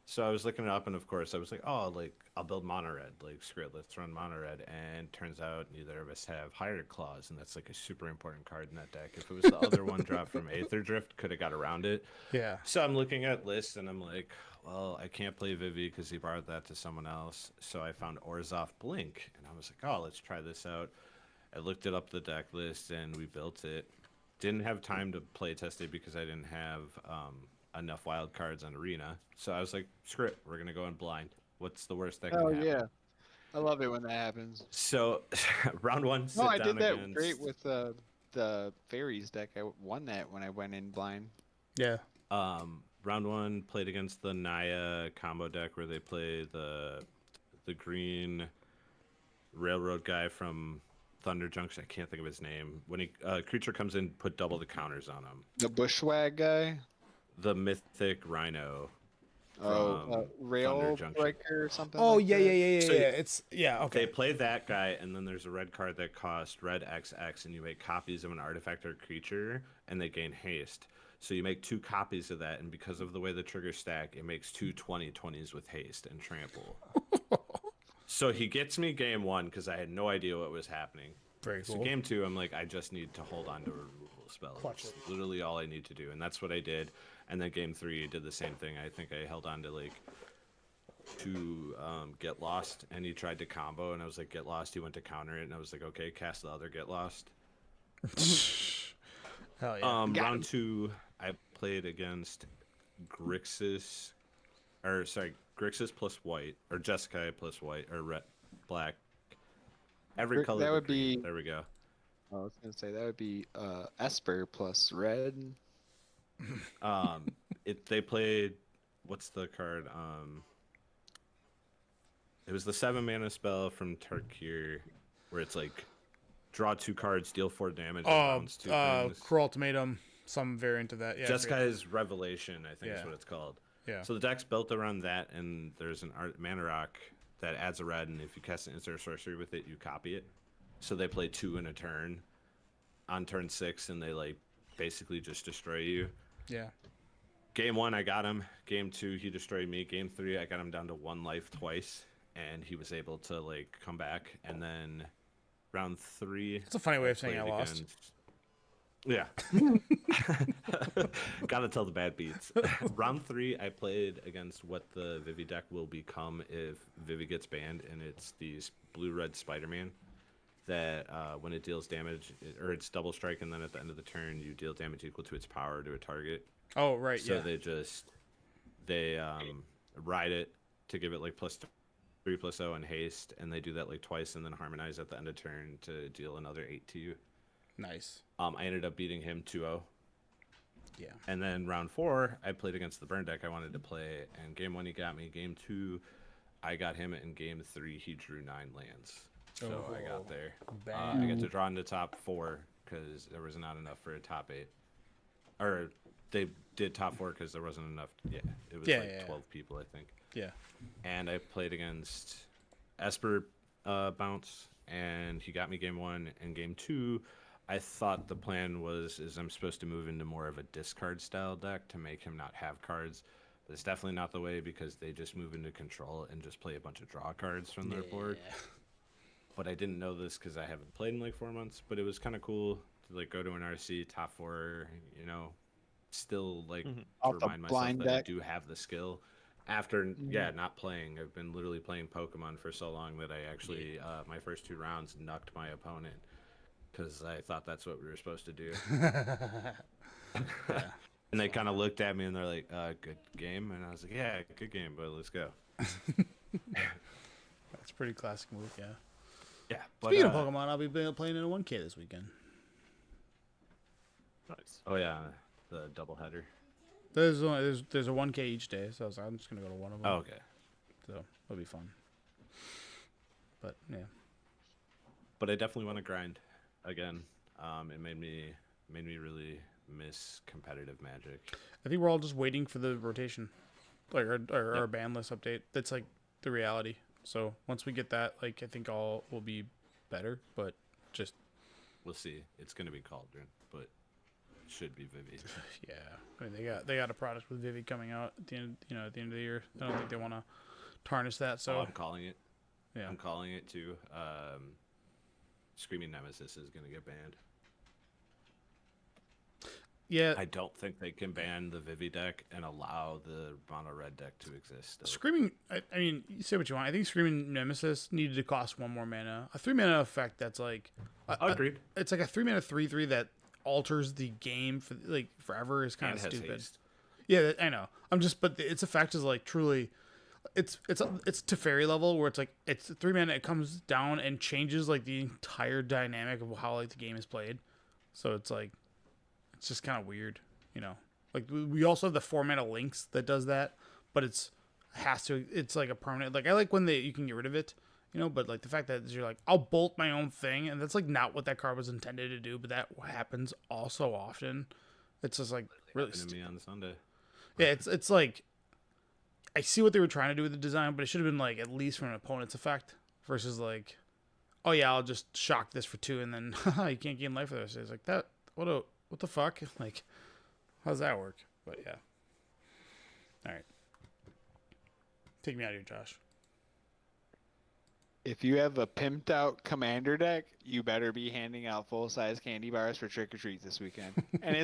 Speaker 4: So I was looking it up, and of course I was like, "Oh, like I'll build mono red. Like screw it, let's run mono red." And turns out neither of us have Hired Claws, and that's like a super important card in that deck. If it was the other one drop from Aether Drift, could have got around it.
Speaker 1: Yeah.
Speaker 4: So I'm looking at lists and I'm like, well, I can't play Vivi because he borrowed that to someone else. So I found Orzhov Blink and I was like, oh, let's try this out. I looked it up the deck list and we built it. Didn't have time to play test it because I didn't have enough wild cards on Arena. So I was like, screw it, we're gonna go in blind. What's the worst that can
Speaker 2: Oh
Speaker 4: happen?
Speaker 2: yeah, I love it when that happens.
Speaker 4: So round one, sit
Speaker 2: No, I
Speaker 4: down
Speaker 2: did that
Speaker 4: against...
Speaker 2: great with the fairies deck. I won that when I went in blind.
Speaker 1: Yeah.
Speaker 4: Round one played against the Naya combo deck where they play the green railroad guy from Thunder Junction. I can't think of his name. When he creature comes in, put double the counters on him.
Speaker 2: The bushwag guy.
Speaker 4: The mythic rhino.
Speaker 2: Oh,
Speaker 4: Thunder
Speaker 2: rail
Speaker 4: Junction.
Speaker 2: breaker or something.
Speaker 1: Oh
Speaker 2: like
Speaker 1: yeah,
Speaker 2: that.
Speaker 1: yeah.
Speaker 4: So
Speaker 1: It's yeah.
Speaker 4: They
Speaker 1: Okay.
Speaker 4: play that guy, and then there's a red card that costs red XX, and you make copies of an artifact or creature, and they gain haste. So you make 2 copies of that, and because of the way the triggers stack, it makes 2 20/20s with haste and trample. So he gets me game 1 because I had no idea what was happening.
Speaker 1: Very
Speaker 4: So
Speaker 1: cool.
Speaker 4: game 2, I'm like, I just need to hold on to a removal spell.
Speaker 1: Clutch
Speaker 4: It's
Speaker 1: it.
Speaker 4: literally all I need to do, and that's what I did. And then game 3 did the same thing. I think I held on to like to Get Lost, and he tried to combo, and I was like, Get Lost. He went to counter it, and I was like, okay, cast the other Get Lost.
Speaker 1: Hell yeah.
Speaker 4: Round 2, I played against Grixis, Grixis plus white, or Jeskai plus white, or red, black. Every color.
Speaker 2: That
Speaker 4: but
Speaker 2: would
Speaker 4: green.
Speaker 2: be-
Speaker 4: There we go.
Speaker 2: I was gonna say that would be Esper plus red.
Speaker 4: They played, what's the card? It was the 7-mana spell from Tarkir, where it's like, draw 2 cards, deal 4 damage, and bounce 2 things.
Speaker 1: Cruel Ultimatum, some variant of that. Yeah. I forget.
Speaker 4: Jeskai's Revelation, I think is
Speaker 1: Yeah.
Speaker 4: what it's called.
Speaker 1: Yeah.
Speaker 4: So the deck's built around that, and there's an mana rock that adds a red, and if you cast an instant sorcery with it, you copy it. So they play 2 in a turn. on turn 6, and they like basically just destroy you.
Speaker 1: Yeah.
Speaker 4: Game 1, I got him. Game 2, he destroyed me. Game 3, I got him down to 1 life twice, and he was able to like come back. And then round 3,
Speaker 1: It's a funny way of saying I
Speaker 4: played
Speaker 1: lost.
Speaker 4: against- Yeah. Gotta tell the bad beats. Round 3, I played against what the Vivi deck will become if Vivi gets banned, and it's these blue-red Spider-Man that when it deals damage, or it's double strike, and then at the end of the turn, you deal damage equal to its power to a target.
Speaker 1: Oh, right.
Speaker 4: So
Speaker 1: Yeah.
Speaker 4: they ride it to give it like +3/+0 and haste, and they do that like twice, and then harmonize at the end of turn to deal another 8 to you.
Speaker 1: Nice.
Speaker 4: I ended up beating him 2-0.
Speaker 1: Yeah.
Speaker 4: And then round 4, I played against the burn deck I wanted to play, and game 1 he got me. Game 2, I got him. In game 3, he drew 9 lands. So I got there. I got to draw in the top 4 because there was not enough for a top 8. Or they did top 4 because there wasn't enough. Yeah, it was 12 people, I think.
Speaker 1: Yeah.
Speaker 4: And I played against Esper Bounce, and he got me game 1. And game 2, I thought the plan is I'm supposed to move into more of a discard style deck to make him not have cards. But it's definitely not the way, because they just move into control and just play a bunch of draw cards from their board. But I didn't know this because I haven't played in like 4 months. But it was kind of cool to like go to an RC top 4, you know, still like to
Speaker 2: Off the
Speaker 4: remind myself
Speaker 2: blind
Speaker 4: that I
Speaker 2: deck.
Speaker 4: do have the skill. After not playing, I've been literally playing Pokemon for so long that I actually my first 2 rounds knocked my opponent because I thought that's what we were supposed to do. And they kind of looked at me and they're like, "Good game," and I was like, "Yeah, good game, but let's go."
Speaker 1: That's a pretty classic move. Yeah.
Speaker 4: Yeah. But,
Speaker 1: Speaking of Pokemon, I'll be playing in a 1K this weekend.
Speaker 3: Nice.
Speaker 4: oh yeah, the doubleheader.
Speaker 1: There's a 1K each day, so I'm just gonna go to one of them.
Speaker 4: Oh, okay.
Speaker 1: So it'll be fun. But yeah.
Speaker 4: But I definitely want to grind again. It made me really miss competitive Magic.
Speaker 1: I think we're all just waiting for the rotation, like our ban list update. That's like the reality. So once we get that, like I think all will be better. But just
Speaker 4: We'll see. It's gonna be Cauldron, but it should be Vivi.
Speaker 1: yeah, I mean they got a product with Vivi coming out at the end, at the end of the year. I don't think they want to tarnish that. So
Speaker 4: I'm calling it.
Speaker 1: yeah,
Speaker 4: I'm calling it too. Screaming Nemesis is gonna get banned.
Speaker 1: yeah.
Speaker 4: I don't think they can ban the Vivi deck and allow the mono red deck to exist still.
Speaker 1: Screaming. I mean, you say what you want. I think Screaming Nemesis needed to cost 1 more mana. A 3 mana effect that's like,
Speaker 4: Agreed.
Speaker 1: it's like a 3 mana 3/3 that alters the game for like forever is kind
Speaker 4: And
Speaker 1: of
Speaker 4: has
Speaker 1: stupid.
Speaker 4: haste.
Speaker 1: Yeah, I know. But its effect is like truly, it's to fairy level where it's like it's 3 mana. It comes down and changes like the entire dynamic of how like the game is played. So it's like, it's just kind of weird, Like we also have the 4 mana Lynx that does that, but it's like a permanent. Like I like when you can get rid of it, But like the fact that you're like, I'll bolt my own thing, and that's like not what that card was intended to do, but that happens all so often. It's just like really
Speaker 4: Happened to me on Sunday.
Speaker 1: yeah, it's like I see what they were trying to do with the design, but it should have been like at least from an opponent's effect versus like, oh yeah, I'll just shock this for 2 and then you can't gain life for this. It's like that. What the fuck? Like, how's that work? But yeah. All right. Take me out of here, Josh.
Speaker 2: If you have a pimped out commander deck, you better be handing out full size candy bars for trick or treat this weekend. And it's